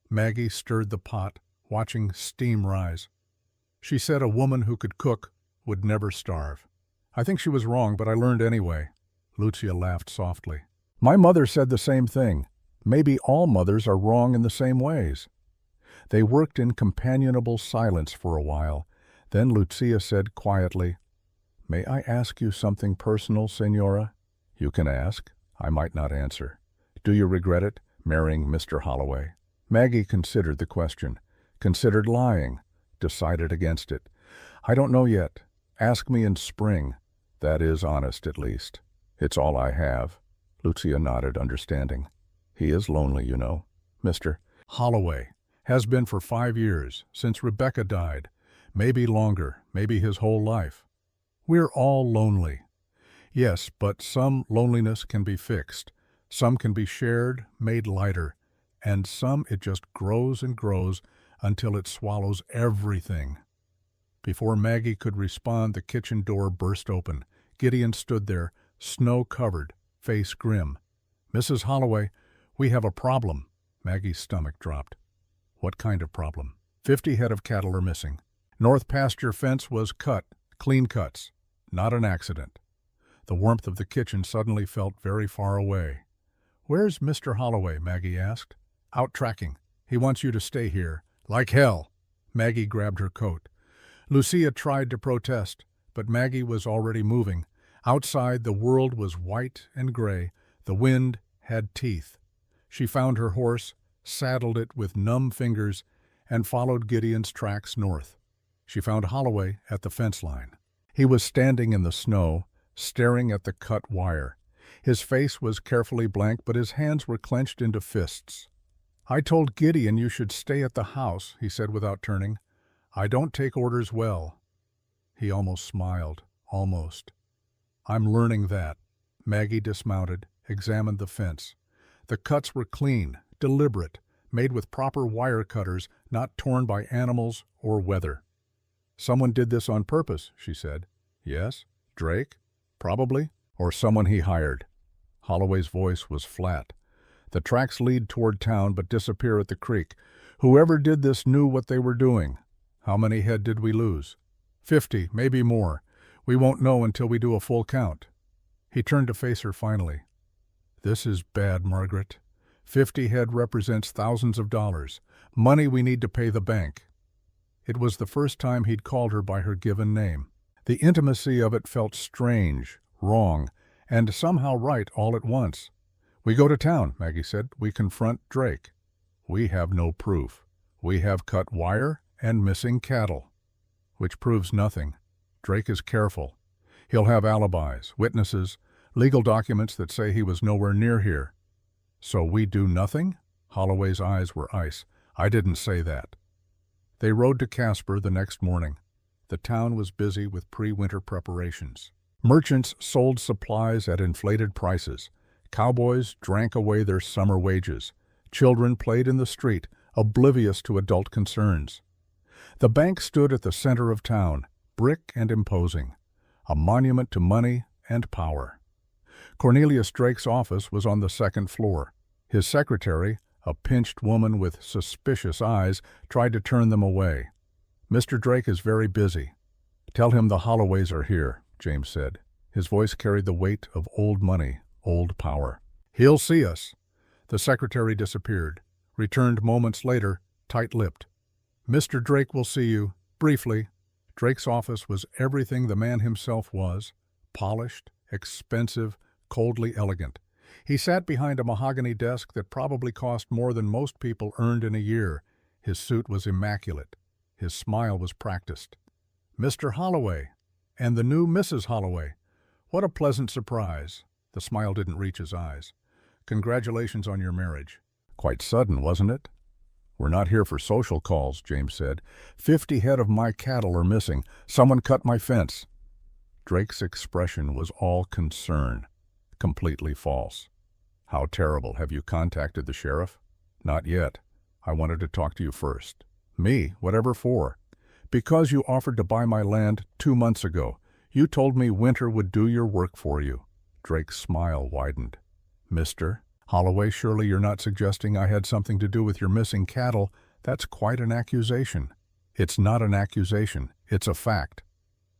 Maggie stirred the pot, watching steam rise. "She said a woman who could cook would never starve. I think she was wrong, but I learned anyway." Lucia laughed softly. "My mother said the same thing. Maybe all mothers are wrong in the same ways." They worked in companionable silence for a while. Then Lucia said quietly, "May I ask you something personal, Senora?" "You can ask. I might not answer." "Do you regret it, marrying Mr. Holloway?" Maggie considered the question, considered lying, decided against it. "I don't know yet. Ask me in spring. That is honest, at least. It's all I have." Lucia nodded, understanding. "He is lonely, you know. Mr. Holloway has been for 5 years, since Rebecca died. Maybe longer, maybe his whole life. We're all lonely. Yes, but some loneliness can be fixed. Some can be shared, made lighter, and some it just grows and grows until it swallows everything." Before Maggie could respond, the kitchen door burst open. Gideon stood there, snow-covered, face grim. "Mrs. Holloway, we have a problem." Maggie's stomach dropped. "What kind of problem?" 50 head of cattle are missing. North pasture fence was cut, clean cuts, not an accident." The warmth of the kitchen suddenly felt very far away. "Where's Mr. Holloway?" Maggie asked. "Out tracking. He wants you to stay here." "Like hell." Maggie grabbed her coat. Lucia tried to protest, but Maggie was already moving. Outside, the world was white and gray. The wind had teeth. She found her horse, saddled it with numb fingers, and followed Gideon's tracks north. She found Holloway at the fence line. He was standing in the snow, staring at the cut wire. His face was carefully blank, but his hands were clenched into fists. "I told Gideon you should stay at the house," he said without turning. "I don't take orders well." He almost smiled. Almost. "I'm learning that." Maggie dismounted, examined the fence. The cuts were clean, deliberate, made with proper wire cutters, not torn by animals or weather. "Someone did this on purpose," she said. "Yes? Drake? Probably. Or someone he hired." Holloway's voice was flat. "The tracks lead toward town but disappear at the creek. Whoever did this knew what they were doing. How many head did we lose?" 50, maybe more. We won't know until we do a full count." He turned to face her finally. "This is bad, Margaret. 50 head represents thousands of dollars, money we need to pay the bank." It was the first time he'd called her by her given name. The intimacy of it felt strange, wrong, and somehow right all at once. "We go to town," Maggie said. "We confront Drake. We have no proof. We have cut wire and missing cattle." "Which proves nothing. Drake is careful. He'll have alibis, witnesses, legal documents that say he was nowhere near here." "So we do nothing?" Holloway's eyes were ice. "I didn't say that." They rode to Casper the next morning. The town was busy with pre-winter preparations. Merchants sold supplies at inflated prices. Cowboys drank away their summer wages. Children played in the street, oblivious to adult concerns. The bank stood at the center of town, brick and imposing, a monument to money and power. Cornelius Drake's office was on the second floor. His secretary, a pinched woman with suspicious eyes, tried to turn them away. "Mr. Drake is very busy." "Tell him the Holloways are here," James said. His voice carried the weight of old money, old power. "He'll see us." The secretary disappeared, returned moments later, tight-lipped. "Mr. Drake will see you, briefly." Drake's office was everything the man himself was, polished, expensive, coldly elegant. He sat behind a mahogany desk that probably cost more than most people earned in a year. His suit was immaculate. His smile was practiced. "Mr. Holloway, and the new Mrs. Holloway. What a pleasant surprise." The smile didn't reach his eyes. "Congratulations on your marriage." "Quite sudden, wasn't it?" "We're not here for social calls," James said. 50 head of my cattle are missing. Someone cut my fence." Drake's expression was all concern. Completely false. "How terrible. Have you contacted the sheriff?" "Not yet. I wanted to talk to you first." "Me? Whatever for?" "Because you offered to buy my land 2 months ago. You told me winter would do your work for you." Drake's smile widened. "Mr. Holloway, surely you're not suggesting I had something to do with your missing cattle? That's quite an accusation." "It's not an accusation. It's a fact."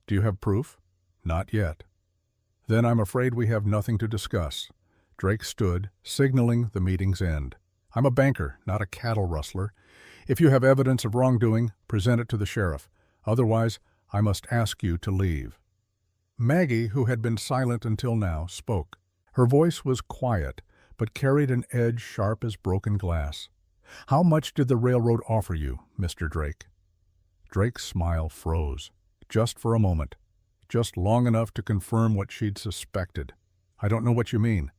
"Do you have proof?" "Not yet." "Then I'm afraid we have nothing to discuss." Drake stood, signaling the meeting's end. "I'm a banker, not a cattle rustler. If you have evidence of wrongdoing, present it to the sheriff. Otherwise, I must ask you to leave." Maggie, who had been silent until now, spoke. Her voice was quiet, but carried an edge sharp as broken glass. "How much did the railroad offer you, Mr. Drake?" Drake's smile froze, just for a moment, just long enough to confirm what she'd suspected. "I don't know what you mean."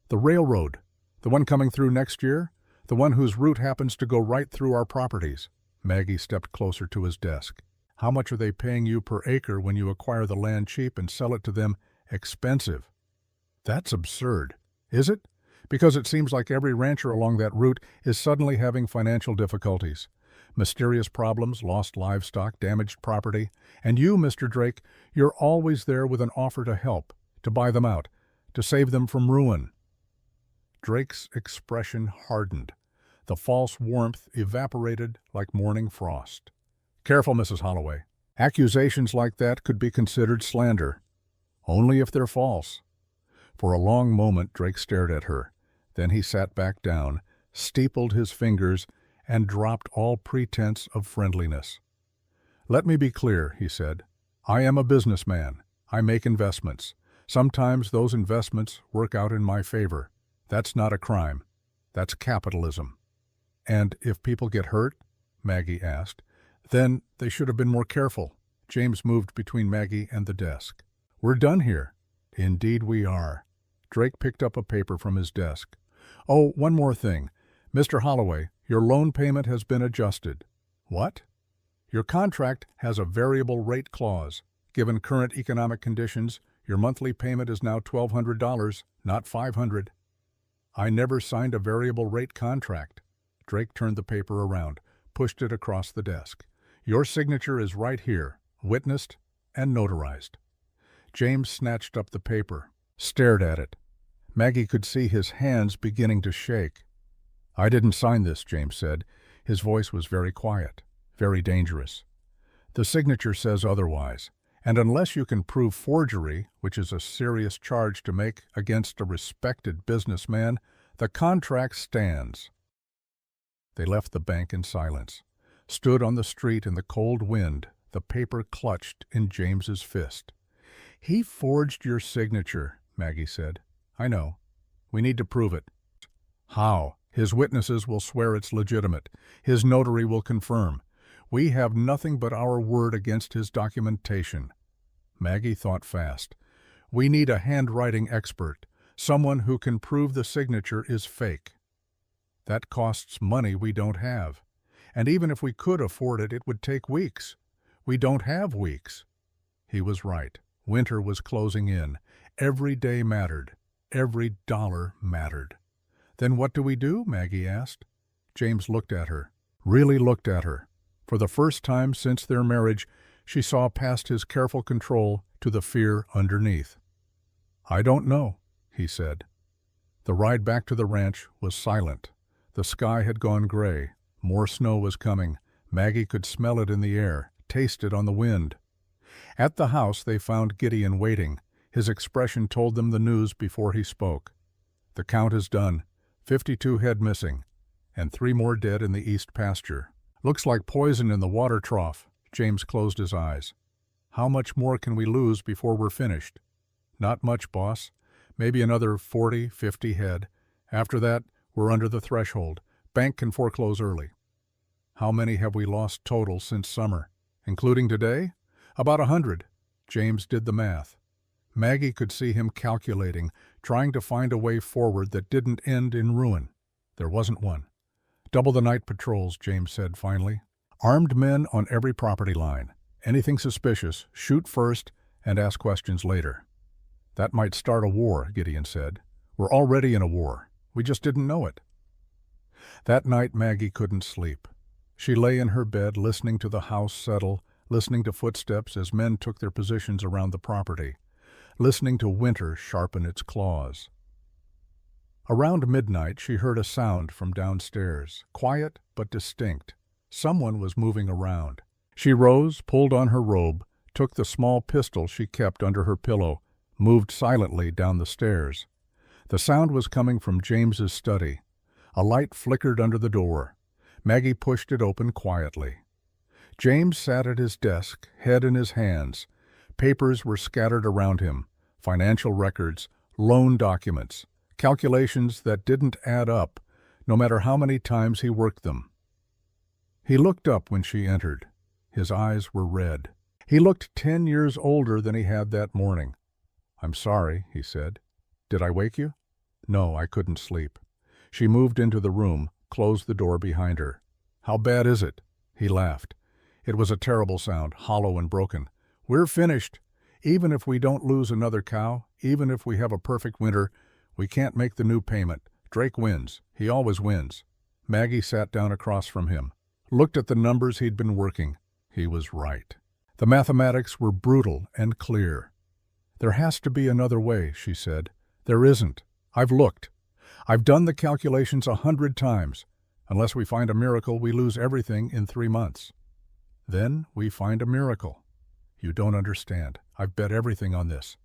"The railroad. The one coming through next year? The one whose route happens to go right through our properties." Maggie stepped closer to his desk. "How much are they paying you per acre when you acquire the land cheap and sell it to them expensive?" "That's absurd." "Is it? Because it seems like every rancher along that route is suddenly having financial difficulties. Mysterious problems, lost livestock, damaged property. And you, Mr. Drake, you're always there with an offer to help, to buy them out, to save them from ruin." Drake's expression hardened. The false warmth evaporated like morning frost. "Careful, Mrs. Holloway. Accusations like that could be considered slander. Only if they're false." For a long moment Drake stared at her. Then he sat back down, steepled his fingers, and dropped all pretense of friendliness. "Let me be clear," he said. "I am a businessman. I make investments. Sometimes those investments work out in my favor. That's not a crime. That's capitalism." "And if people get hurt?" Maggie asked. "Then they should have been more careful." James moved between Maggie and the desk. "We're done here." "Indeed we are." Drake picked up a paper from his desk. "Oh, one more thing. Mr. Holloway, Your loan payment has been adjusted. What? Your contract has a variable rate clause. Given current economic conditions, your monthly payment is now $1,200, not $500. I never signed a variable rate contract. Drake turned the paper around, pushed it across the desk. Your signature is right here, witnessed and notarized. James snatched up the paper, stared at it. Maggie could see his hands beginning to shake. I didn't sign this, James said. His voice was very quiet, very dangerous. The signature says otherwise, and unless you can prove forgery, which is a serious charge to make against a respected businessman, the contract stands. They left the bank in silence, stood on the street in the cold wind, the paper clutched in James's fist. He forged your signature, Maggie said. I know. We need to prove it. How? His witnesses will swear it's legitimate. His notary will confirm. We have nothing but our word against his documentation. Maggie thought fast. We need a handwriting expert, someone who can prove the signature is fake. That costs money we don't have. And even if we could afford it, it would take weeks. We don't have weeks. He was right. Winter was closing in. Every day mattered. Every dollar mattered. Then what do we do? Maggie asked. James looked at her, really looked at her. For the first time since their marriage, she saw past his careful control to the fear underneath. I don't know, he said. The ride back to the ranch was silent. The sky had gone gray. More snow was coming. Maggie could smell it in the air, taste it on the wind. At the house they found Gideon waiting. His expression told them the news before he spoke. The count is done. 52 head missing, and 3 more dead in the east pasture. Looks like poison in the water trough. James closed his eyes. How much more can we lose before we're finished? Not much, boss. Maybe another 40, 50 head. After that, we're under the threshold. Bank can foreclose early. How many have we lost total since summer? Including today? About 100. James did the math. Maggie could see him calculating, trying to find a way forward that didn't end in ruin. There wasn't one. Double the night patrols, James said finally. Armed men on every property line. Anything suspicious, shoot first and ask questions later. That might start a war, Gideon said. We're already in a war. We just didn't know it. That night Maggie couldn't sleep. She lay in her bed listening to the house settle, listening to footsteps as men took their positions around the property, listening to winter sharpen its claws. Around midnight she heard a sound from downstairs, quiet but distinct. Someone was moving around. She rose, pulled on her robe, took the small pistol she kept under her pillow, moved silently down the stairs. The sound was coming from James's study. A light flickered under the door. Maggie pushed it open quietly. James sat at his desk, head in his hands. Papers were scattered around him, financial records, loan documents, calculations that didn't add up, no matter how many times he worked them. He looked up when she entered. His eyes were red. He looked 10 years older than he had that morning. I'm sorry, he said. Did I wake you? No, I couldn't sleep. She moved into the room, closed the door behind her. How bad is it? He laughed. It was a terrible sound, hollow and broken. We're finished. Even if we don't lose another cow, even if we have a perfect winter, we can't make the new payment. Drake wins. He always wins. Maggie sat down across from him, looked at the numbers he'd been working. He was right. The mathematics were brutal and clear. There has to be another way, she said. There isn't. I've looked. I've done the calculations 100 times. Unless we find a miracle, we lose everything in 3 months. Then we find a miracle. You don't understand. I've bet everything on this.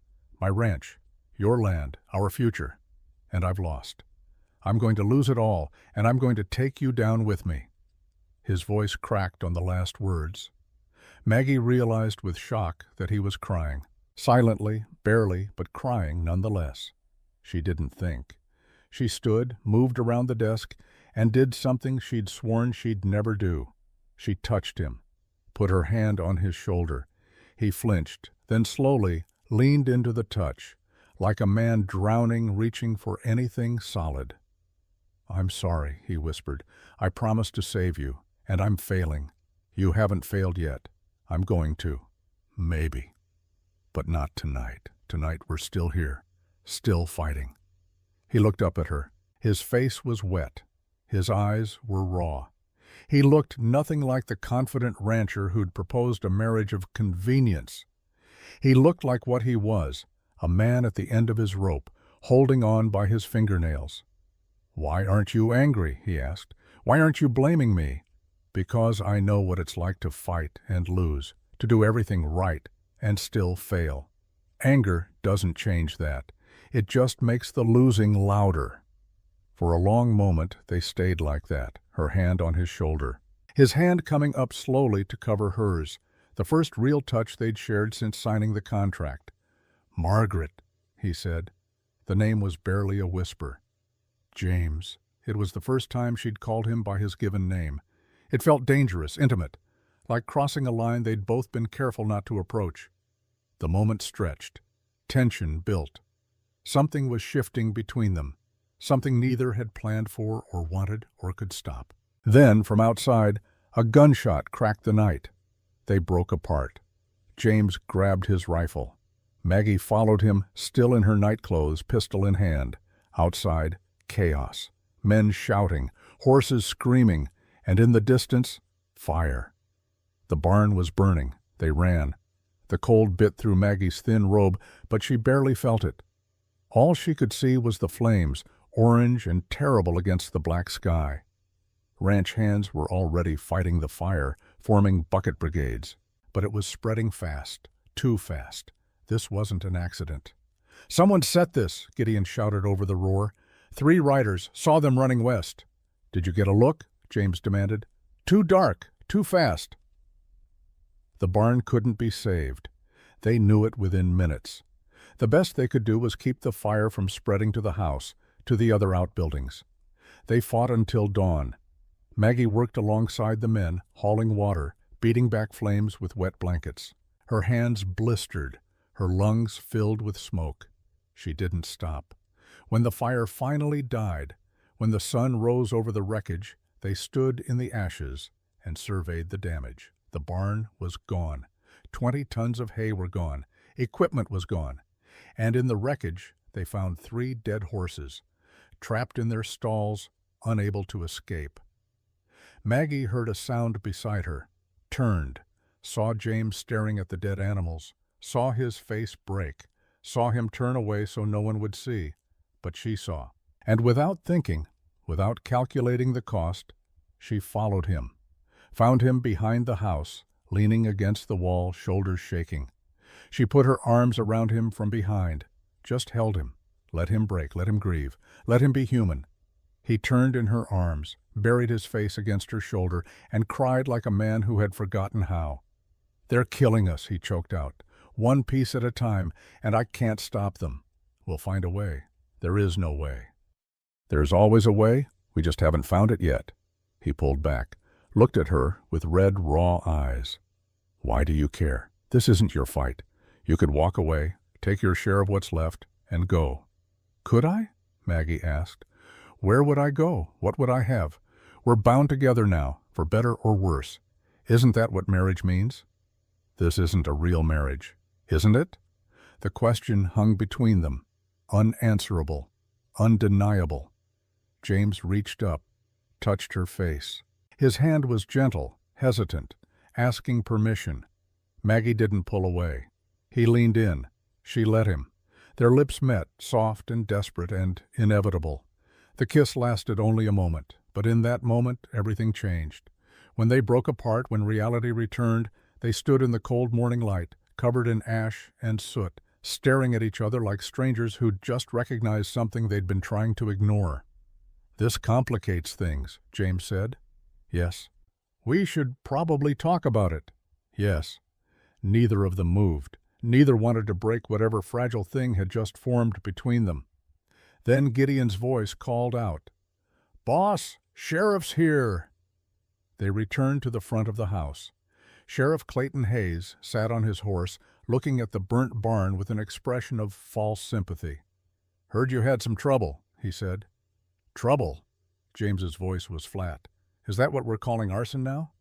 My ranch, your land, our future. And I've lost. I'm going to lose it all, and I'm going to take you down with me. His voice cracked on the last words. Maggie realized with shock that he was crying. Silently, barely, but crying nonetheless. She didn't think. She stood, moved around the desk, and did something she'd sworn she'd never do. She touched him, put her hand on his shoulder. He flinched, then slowly leaned into the touch, like a man drowning reaching for anything solid. "I'm sorry," he whispered. "I promised to save you, and I'm failing. You haven't failed yet. I'm going to. Maybe. But not tonight. Tonight we're still here, still fighting." He looked up at her. His face was wet. His eyes were raw. He looked nothing like the confident rancher who'd proposed a marriage of convenience. He looked like what he was, a man at the end of his rope, holding on by his fingernails. "Why aren't you angry?" he asked. "Why aren't you blaming me?" "Because I know what it's like to fight and lose, to do everything right and still fail. Anger doesn't change that. It just makes the losing louder." For a long moment they stayed like that, her hand on his shoulder, his hand coming up slowly to cover hers, the first real touch they'd shared since signing the contract. "Margaret," he said. The name was barely a whisper. James. It was the first time she'd called him by his given name. It felt dangerous, intimate, like crossing a line they'd both been careful not to approach. The moment stretched. Tension built. Something was shifting between them, something neither had planned for or wanted or could stop. Then, from outside, a gunshot cracked the night. They broke apart. James grabbed his rifle. Maggie followed him, still in her nightclothes, pistol in hand. Outside, chaos. Men shouting, horses screaming, and in the distance, fire. The barn was burning. They ran. The cold bit through Maggie's thin robe, but she barely felt it. All she could see was the flames, orange and terrible against the black sky. Ranch hands were already fighting the fire, forming bucket brigades. But it was spreading fast, too fast. This wasn't an accident. "Someone set this," Gideon shouted over the roar. "3 riders, saw them running west." "Did you get a look?" James demanded. "Too dark, too fast." The barn couldn't be saved. They knew it within minutes. The best they could do was keep the fire from spreading to the house, to the other outbuildings. They fought until dawn. Maggie worked alongside the men, hauling water, beating back flames with wet blankets. Her hands blistered, her lungs filled with smoke. She didn't stop. When the fire finally died, when the sun rose over the wreckage, they stood in the ashes and surveyed the damage. The barn was gone. 20 tons of hay were gone. Equipment was gone. And in the wreckage, they found 3 dead horses, trapped in their stalls, unable to escape. Maggie heard a sound beside her, turned, saw James staring at the dead animals, saw his face break, saw him turn away so no one would see. But she saw. And without thinking, without calculating the cost, she followed him, found him behind the house, leaning against the wall, shoulders shaking. She put her arms around him from behind, just held him, let him break, let him grieve, let him be human. He turned in her arms, buried his face against her shoulder, and cried like a man who had forgotten how. "They're killing us," he choked out, "one piece at a time, and I can't stop them. We'll find a way. There is no way." "There's always a way, we just haven't found it yet." He pulled back, looked at her with red, raw eyes. "Why do you care? This isn't your fight. You could walk away, take your share of what's left, and go." "Could I?" Maggie asked. "Where would I go? What would I have? We're bound together now, for better or worse. Isn't that what marriage means?" "This isn't a real marriage, isn't it?" The question hung between them, unanswerable, undeniable. James reached up, touched her face. His hand was gentle, hesitant, asking permission. Maggie didn't pull away. He leaned in. She let him. Their lips met, soft and desperate and inevitable. The kiss lasted only a moment, but in that moment everything changed. When they broke apart, when reality returned, they stood in the cold morning light, covered in ash and soot, staring at each other like strangers who'd just recognized something they'd been trying to ignore. "This complicates things," James said. "Yes." "We should probably talk about it." "Yes." Neither of them moved. Neither wanted to break whatever fragile thing had just formed between them. Then Gideon's voice called out, "Boss, Sheriff's here." They returned to the front of the house. Sheriff Clayton Hayes sat on his horse, looking at the burnt barn with an expression of false sympathy. "Heard you had some trouble," he said. "Trouble?" James's voice was flat. "Is that what we're calling arson now?"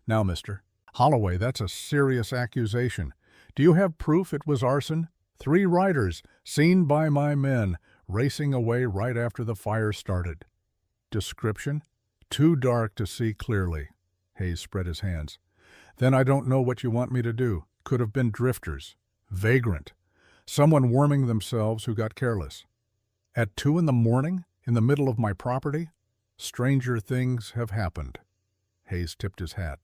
"Now, Mr. Holloway, that's a serious accusation. Do you have proof it was arson? 3 riders, seen by my men, racing away right after the fire started." "Description?" "Too dark to see clearly." Hayes spread his hands. "Then I don't know what you want me to do. Could have been drifters. Vagrant. Someone warming themselves who got careless. At 2 in the morning, in the middle of my property? Stranger things have happened." Hayes tipped his hat.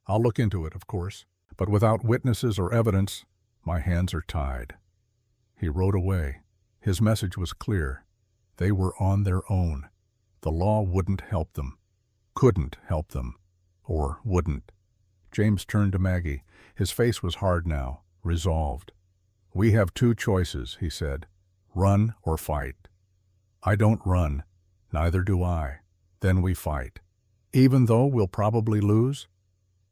"I'll look into it, of course, but without witnesses or evidence, my hands are tied." He rode away. His message was clear. They were on their own. The law wouldn't help them. Couldn't help them. Or wouldn't. James turned to Maggie. His face was hard now, resolved. "We have 2 choices," he said. "Run or fight." "I don't run. Neither do I. Then we fight. Even though we'll probably lose?"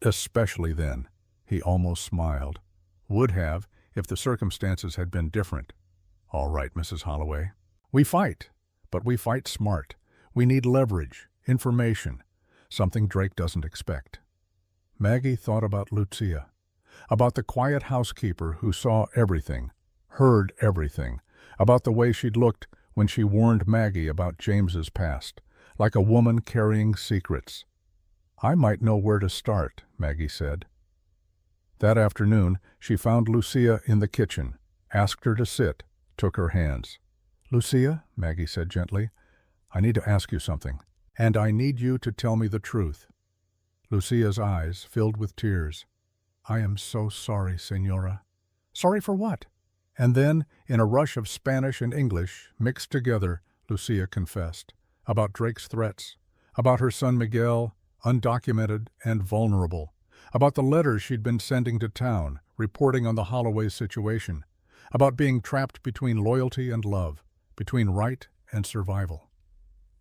"Especially then." He almost smiled. "Would have, if the circumstances had been different." "All right, Mrs. Holloway. We fight, but we fight smart. We need leverage, information, something Drake doesn't expect." Maggie thought about Lucia, about the quiet housekeeper who saw everything, heard everything, about the way she'd looked when she warned Maggie about James's past, like a woman carrying secrets. "I might know where to start," Maggie said. That afternoon, she found Lucia in the kitchen, asked her to sit, took her hands. "Lucia," Maggie said gently, "I need to ask you something, and I need you to tell me the truth." Lucia's eyes filled with tears. "I am so sorry, Señora." "Sorry for what?" And then, in a rush of Spanish and English mixed together, Lucia confessed. About Drake's threats, about her son Miguel, undocumented and vulnerable, about the letters she'd been sending to town, reporting on the Holloway situation, about being trapped between loyalty and love, between right and survival.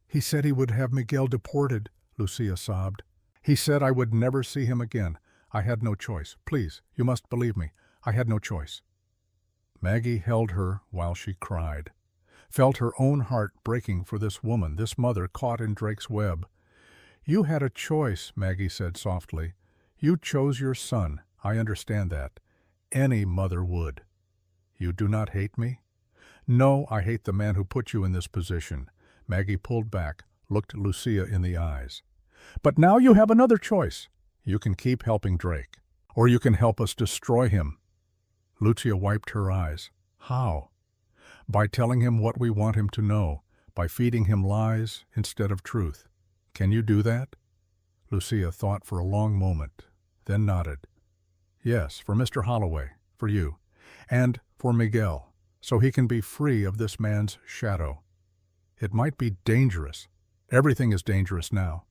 "He said he would have Miguel deported," Lucia sobbed. "He said I would never see him again. I had no choice. Please, you must believe me. I had no choice." Maggie held her while she cried, felt her own heart breaking for this woman, this mother caught in Drake's web. "You had a choice," Maggie said softly. "You chose your son. I understand that. Any mother would." "You do not hate me?" "No, I hate the man who put you in this position." Maggie pulled back, looked Lucia in the eyes. "But now you have another choice. You can keep helping Drake, or you can help us destroy him." Lucia wiped her eyes. "How?" "By telling him what we want him to know, by feeding him lies instead of truth. Can you do that?" Lucia thought for a long moment, then nodded. "Yes, for Mr. Holloway, for you, and for Miguel, so he can be free of this man's shadow. It might be dangerous. Everything is dangerous now."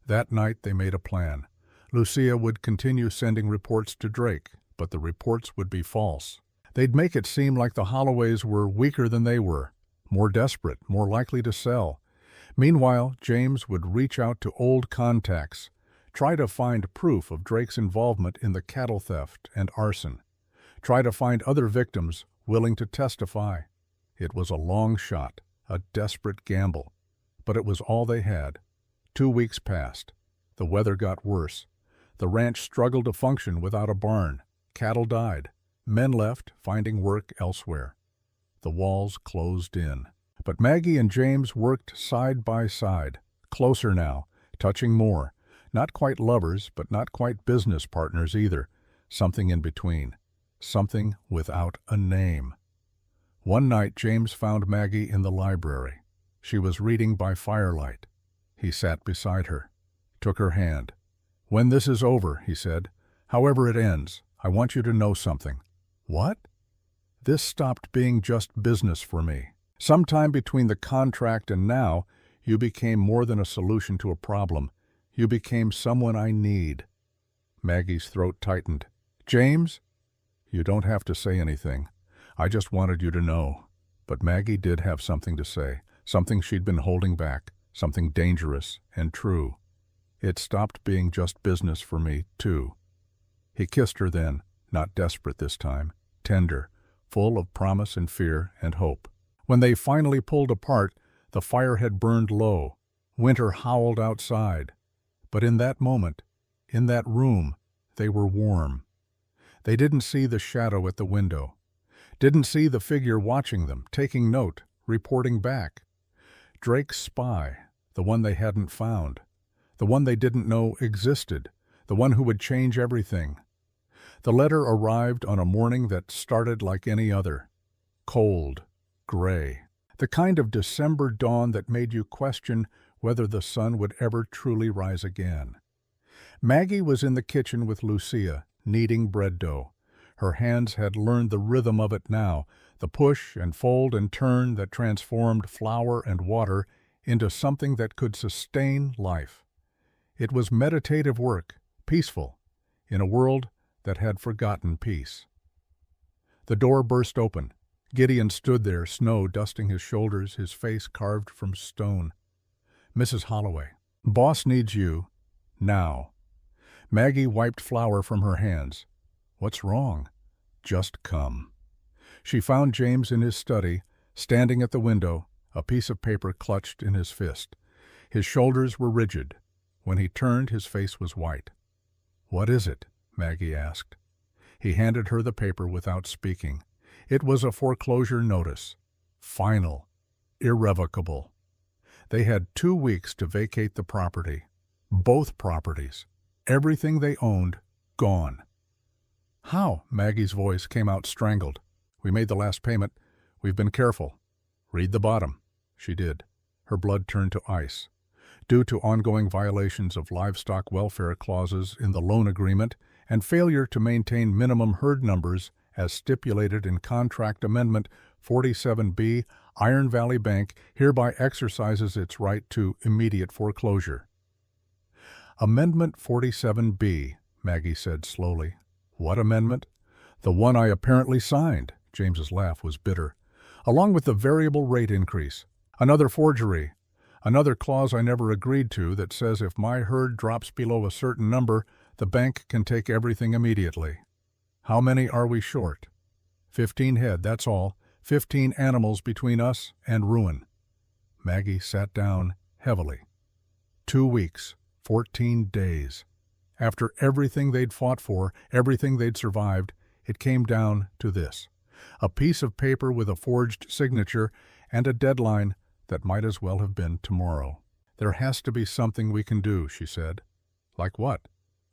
That night they made a plan. Lucia would continue sending reports to Drake, but the reports would be false. They'd make it seem like the Holloways were weaker than they were, more desperate, more likely to sell. Meanwhile, James would reach out to old contacts, try to find proof of Drake's involvement in the cattle theft and arson, try to find other victims willing to testify. It was a long shot, a desperate gamble, but it was all they had. 2 weeks passed. The weather got worse. The ranch struggled to function without a barn. Cattle died. Men left, finding work elsewhere. The walls closed in. But Maggie and James worked side by side, closer now, touching more. Not quite lovers, but not quite business partners either. Something in between. Something without a name. One night James found Maggie in the library. She was reading by firelight. He sat beside her, took her hand. "When this is over," he said, "however it ends, I want you to know something." "What?" "This stopped being just business for me. Sometime between the contract and now, you became more than a solution to a problem. You became someone I need." Maggie's throat tightened. "James?" "You don't have to say anything. I just wanted you to know." But Maggie did have something to say, something she'd been holding back, something dangerous and true. "It stopped being just business for me, too." He kissed her then, not desperate this time, tender, full of promise and fear and hope. When they finally pulled apart, the fire had burned low. Winter howled outside, but in that moment, in that room, they were warm. They didn't see the shadow at the window, didn't see the figure watching them, taking note, reporting back. Drake's spy, the one they hadn't found, the one they didn't know existed, the one who would change everything. The letter arrived on a morning that started like any other. Cold, gray. The kind of December dawn that made you question whether the sun would ever truly rise again. Maggie was in the kitchen with Lucia, kneading bread dough. Her hands had learned the rhythm of it now, the push and fold and turn that transformed flour and water into something that could sustain life. It was meditative work, peaceful, in a world that had forgotten peace. The door burst open. Gideon stood there, snow dusting his shoulders, his face carved from stone. "Mrs. Holloway, boss needs you, now." Maggie wiped flour from her hands. "What's wrong?" "Just come." She found James in his study, standing at the window, a piece of paper clutched in his fist. His shoulders were rigid. When he turned, his face was white. "What is it?" Maggie asked. He handed her the paper without speaking. It was a foreclosure notice. Final. Irrevocable. They had 2 weeks to vacate the property. Both properties. Everything they owned, gone. "How?" Maggie's voice came out strangled. "We made the last payment. We've been careful." "Read the bottom." She did. Her blood turned to ice. Due to ongoing violations of livestock welfare clauses in the loan agreement and failure to maintain minimum herd numbers as stipulated in Contract Amendment 47B, Iron Valley Bank hereby exercises its right to immediate foreclosure. Amendment 47B, Maggie said slowly. "What amendment?" "The one I apparently signed." James's laugh was bitter. "Along with the variable rate increase. Another forgery. Another clause I never agreed to that says if my herd drops below a certain number, the bank can take everything immediately. How many are we short?" 15 head, that's all. 15 animals between us and ruin." Maggie sat down heavily. 2 weeks, 14 days. After everything they'd fought for, everything they'd survived, it came down to this. A piece of paper with a forged signature and a deadline that might as well have been tomorrow. "There has to be something we can do," she said. "Like what?"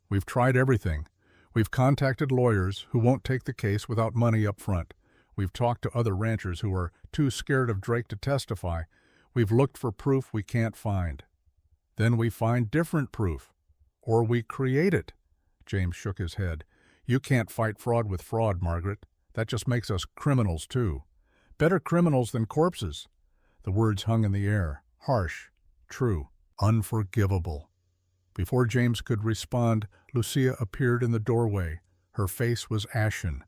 "We've tried everything. We've contacted lawyers who won't take the case without money up front. We've talked to other ranchers who are too scared of Drake to testify. We've looked for proof we can't find. Then we find different proof. Or we create it." James shook his head. "You can't fight fraud with fraud, Margaret. That just makes us criminals, too. Better criminals than corpses." The words hung in the air, harsh, true, unforgivable. Before James could respond, Lucia appeared in the doorway. Her face was ashen.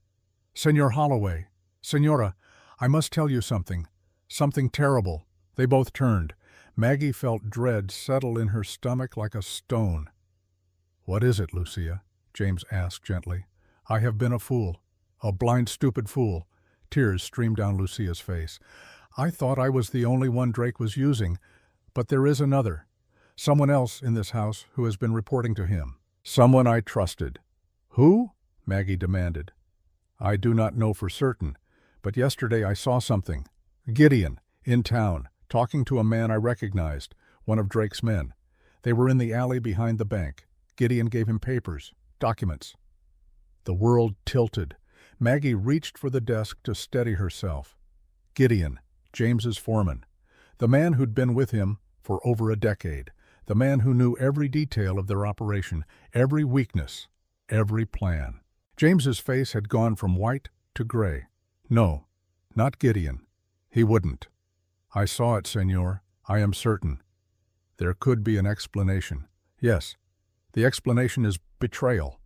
"Senor Holloway, Senora, I must tell you something. Something terrible." They both turned. Maggie felt dread settle in her stomach like a stone. "What is it, Lucia?" James asked gently. "I have been a fool. A blind, stupid fool." Tears streamed down Lucia's face. "I thought I was the only one Drake was using, but there is another. Someone else in this house who has been reporting to him. Someone I trusted." "Who?" Maggie demanded. "I do not know for certain, but yesterday I saw something. Gideon, in town, talking to a man I recognized, one of Drake's men. They were in the alley behind the bank. Gideon gave him papers, documents." The world tilted. Maggie reached for the desk to steady herself. Gideon, James's foreman. The man who'd been with him for over a decade. The man who knew every detail of their operation, every weakness, every plan. James's face had gone from white to gray. "No, not Gideon. He wouldn't." "I saw it, senor. I am certain." "There could be an explanation." "Yes, the explanation is betrayal."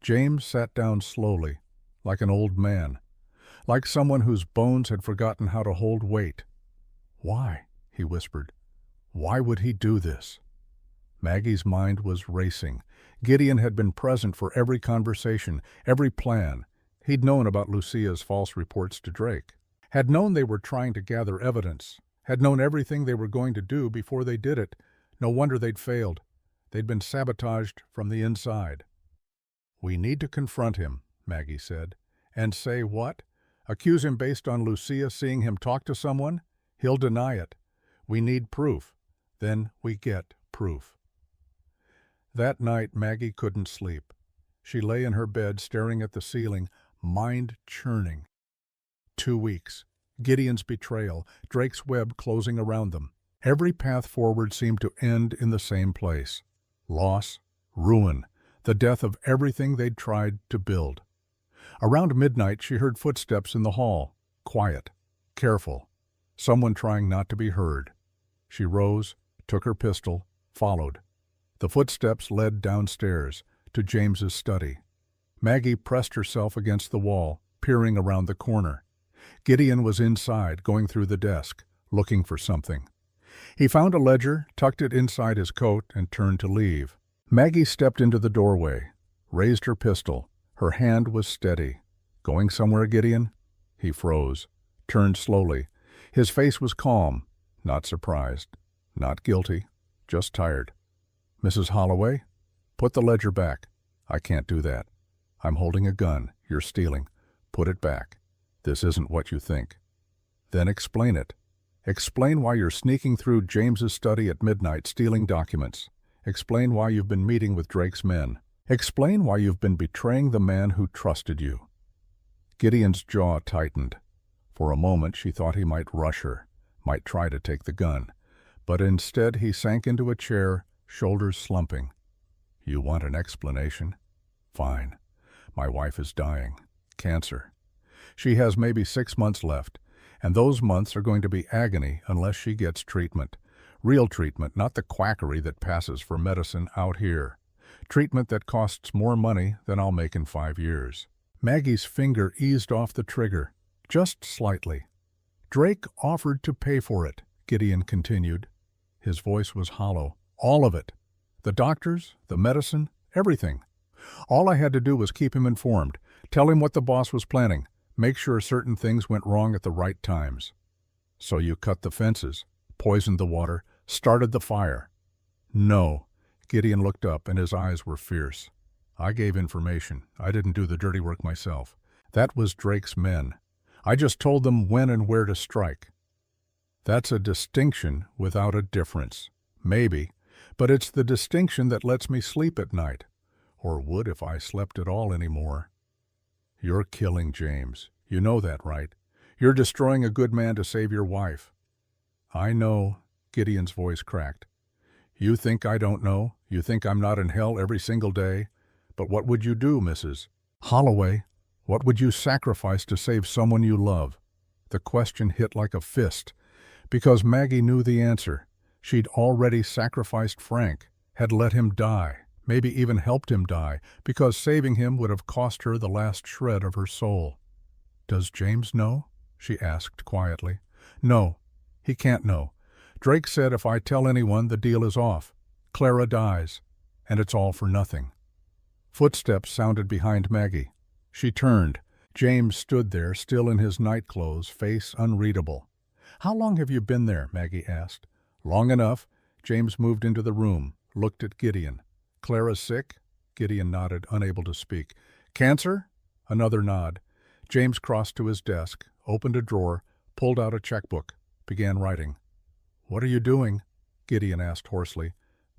James sat down slowly, like an old man, like someone whose bones had forgotten how to hold weight. "Why?" he whispered. "Why would he do this?" Maggie's mind was racing. Gideon had been present for every conversation, every plan. He'd known about Lucia's false reports to Drake, had known they were trying to gather evidence, had known everything they were going to do before they did it. No wonder they'd failed. They'd been sabotaged from the inside. "We need to confront him," Maggie said. "And say what? Accuse him based on Lucia seeing him talk to someone? He'll deny it. We need proof. Then we get proof." That night Maggie couldn't sleep. She lay in her bed staring at the ceiling, mind churning. 2 weeks. Gideon's betrayal, Drake's web closing around them. Every path forward seemed to end in the same place. Loss, ruin, the death of everything they'd tried to build. Around midnight she heard footsteps in the hall. Quiet, careful, someone trying not to be heard. She rose, took her pistol, followed. The footsteps led downstairs, to James's study. Maggie pressed herself against the wall, peering around the corner. Gideon was inside, going through the desk, looking for something. He found a ledger, tucked it inside his coat, and turned to leave. Maggie stepped into the doorway, raised her pistol. Her hand was steady. "Going somewhere, Gideon?" He froze, turned slowly. His face was calm, not surprised, not guilty, just tired. "Mrs. Holloway? Put the ledger back." "I can't do that. I'm holding a gun. You're stealing. Put it back. This isn't what you think." "Then explain it. Explain why you're sneaking through James's study at midnight stealing documents. Explain why you've been meeting with Drake's men. Explain why you've been betraying the man who trusted you." Gideon's jaw tightened. For a moment she thought he might rush her, might try to take the gun. But instead he sank into a chair, shoulders slumping. "You want an explanation? Fine. My wife is dying. Cancer. She has maybe 6 months left, and those months are going to be agony unless she gets treatment. Real treatment, not the quackery that passes for medicine out here. Treatment that costs more money than I'll make in 5 years. Maggie's finger eased off the trigger, just slightly. "Drake offered to pay for it," Gideon continued. His voice was hollow. "All of it. The doctors, the medicine, everything. All I had to do was keep him informed, tell him what the boss was planning, make sure certain things went wrong at the right times." "So you cut the fences, poisoned the water, started the fire?" "No." Gideon looked up, and his eyes were fierce. "I gave information. I didn't do the dirty work myself. That was Drake's men. I just told them when and where to strike." "That's a distinction without a difference." "Maybe, but it's the distinction that lets me sleep at night. Or would if I slept at all anymore." "You're killing James. You know that, right? You're destroying a good man to save your wife." "I know," Gideon's voice cracked. "You think I don't know? You think I'm not in hell every single day? But what would you do, Mrs. Holloway? What would you sacrifice to save someone you love?" The question hit like a fist, because Maggie knew the answer. She'd already sacrificed Frank, had let him die, maybe even helped him die, because saving him would have cost her the last shred of her soul. "Does James know?" she asked quietly. "No, he can't know. Drake said if I tell anyone, the deal is off. Clara dies, and it's all for nothing." Footsteps sounded behind Maggie. She turned. James stood there, still in his nightclothes, face unreadable. "How long have you been there?" Maggie asked. "Long enough." James moved into the room, looked at Gideon. "Clara's sick?" Gideon nodded, unable to speak. "Cancer?" Another nod. James crossed to his desk, opened a drawer, pulled out a checkbook, began writing. "What are you doing?" Gideon asked hoarsely.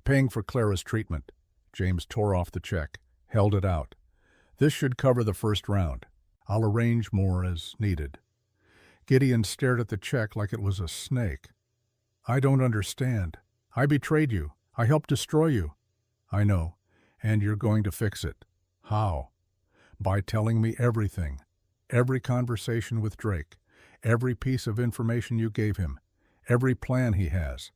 "Paying for Clara's treatment." James tore off the check, held it out. "This should cover the first round. I'll arrange more as needed." Gideon stared at the check like it was a snake. "I don't understand. I betrayed you. I helped destroy you." "I know, and you're going to fix it." "How?" "By telling me everything. Every conversation with Drake. Every piece of information you gave him. Every plan he has.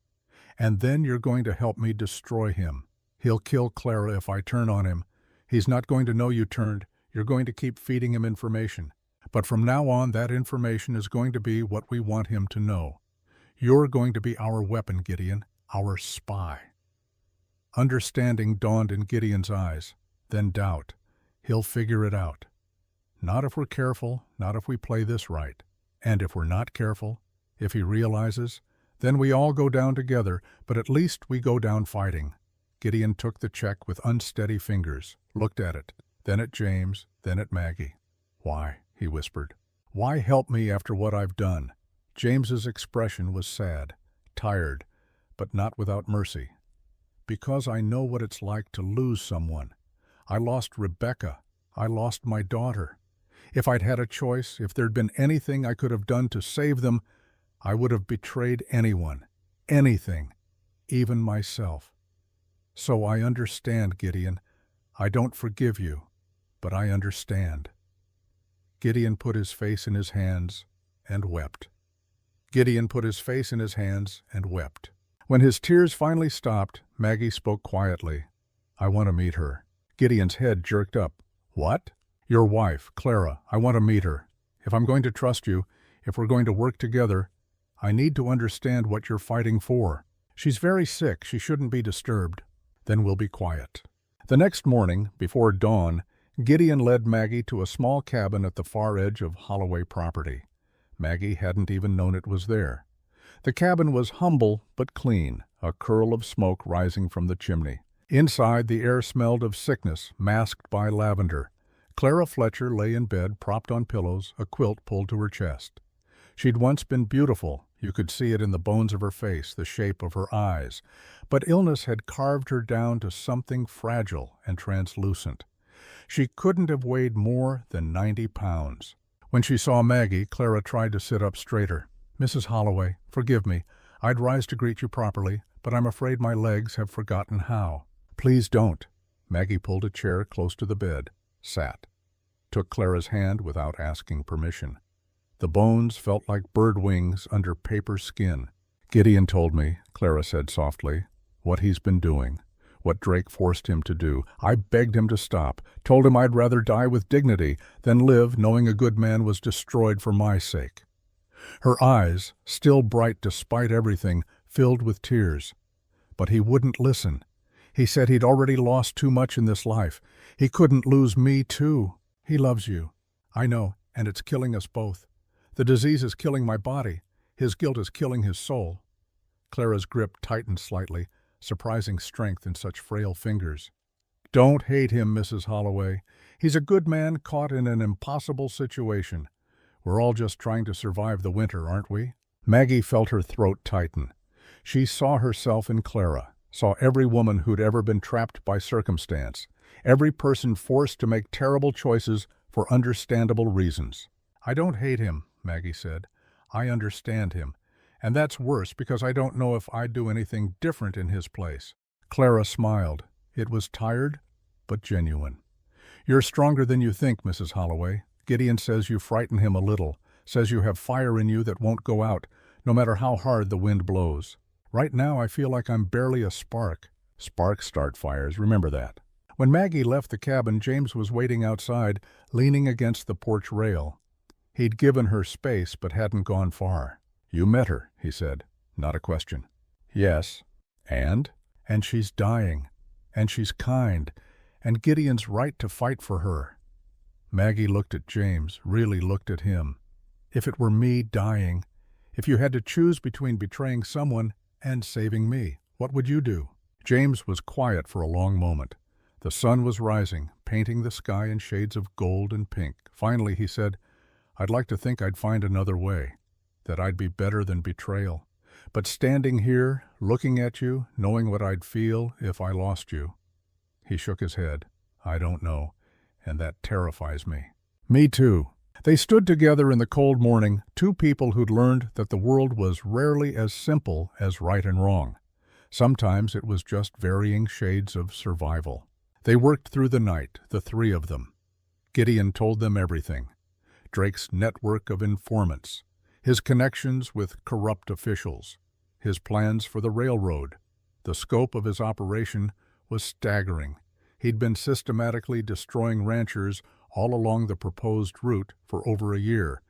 And then you're going to help me destroy him. He'll kill Clara if I turn on him. He's not going to know you turned. You're going to keep feeding him information. But from now on, that information is going to be what we want him to know. You're going to be our weapon, Gideon, our spy." Understanding dawned in Gideon's eyes, then doubt. He'll figure it out. Not if we're careful, not if we play this right. And if we're not careful, if he realizes, Then we all go down together, but at least we go down fighting." Gideon took the check with unsteady fingers, looked at it, then at James, then at Maggie. "Why?" he whispered. "Why help me after what I've done?" James's expression was sad, tired, but not without mercy. "Because I know what it's like to lose someone. I lost Rebecca. I lost my daughter. If I'd had a choice, if there'd been anything I could have done to save them, I would have betrayed anyone, anything, even myself. So I understand, Gideon. I don't forgive you, but I understand." Gideon put his face in his hands and wept. Gideon put his face in his hands and wept. When his tears finally stopped, Maggie spoke quietly. "I want to meet her." Gideon's head jerked up. "What?" "Your wife, Clara. I want to meet her. If I'm going to trust you, if we're going to work together, I need to understand what you're fighting for. She's very sick. She shouldn't be disturbed." "Then we'll be quiet." The next morning, before dawn, Gideon led Maggie to a small cabin at the far edge of Holloway property. Maggie hadn't even known it was there. The cabin was humble but clean, a curl of smoke rising from the chimney. Inside, the air smelled of sickness, masked by lavender. Clara Fletcher lay in bed, propped on pillows, a quilt pulled to her chest. She'd once been beautiful. You could see it in the bones of her face, the shape of her eyes. But illness had carved her down to something fragile and translucent. She couldn't have weighed more than 90 pounds. When she saw Maggie, Clara tried to sit up straighter. "Mrs. Holloway, forgive me. I'd rise to greet you properly, but I'm afraid my legs have forgotten how." "Please don't." Maggie pulled a chair close to the bed, sat, took Clara's hand without asking permission. The bones felt like bird wings under paper skin. "Gideon told me," Clara said softly, "what he's been doing, what Drake forced him to do. I begged him to stop, told him I'd rather die with dignity than live knowing a good man was destroyed for my sake." Her eyes, still bright despite everything, filled with tears. But he wouldn't listen. He said he'd already lost too much in this life. He couldn't lose me, too. "He loves you." "I know, and it's killing us both. The disease is killing my body. His guilt is killing his soul." Clara's grip tightened slightly, surprising strength in such frail fingers. "Don't hate him, Mrs. Holloway. He's a good man caught in an impossible situation. We're all just trying to survive the winter, aren't we?" Maggie felt her throat tighten. She saw herself in Clara, saw every woman who'd ever been trapped by circumstance, every person forced to make terrible choices for understandable reasons. "I don't hate him," Maggie said. "I understand him. And that's worse because I don't know if I'd do anything different in his place." Clara smiled. It was tired, but genuine. "You're stronger than you think, Mrs. Holloway. Gideon says you frighten him a little, says you have fire in you that won't go out, no matter how hard the wind blows. Right now I feel like I'm barely a spark. Sparks start fires, remember that." When Maggie left the cabin, James was waiting outside, leaning against the porch rail. He'd given her space, but hadn't gone far. "You met her," he said. Not a question. "Yes. And?" "And she's dying. And she's kind. And Gideon's right to fight for her." Maggie looked at James, really looked at him. "If it were me dying, if you had to choose between betraying someone and saving me, what would you do?" James was quiet for a long moment. The sun was rising, painting the sky in shades of gold and pink. Finally he said, "I'd like to think I'd find another way, that I'd be better than betrayal. But standing here, looking at you, knowing what I'd feel if I lost you." He shook his head. "I don't know, and that terrifies me." "Me too." They stood together in the cold morning, two people who'd learned that the world was rarely as simple as right and wrong. Sometimes it was just varying shades of survival. They worked through the night, the three of them. Gideon told them everything. Drake's network of informants, his connections with corrupt officials, his plans for the railroad. The scope of his operation was staggering. He'd been systematically destroying ranchers all along the proposed route for over a year.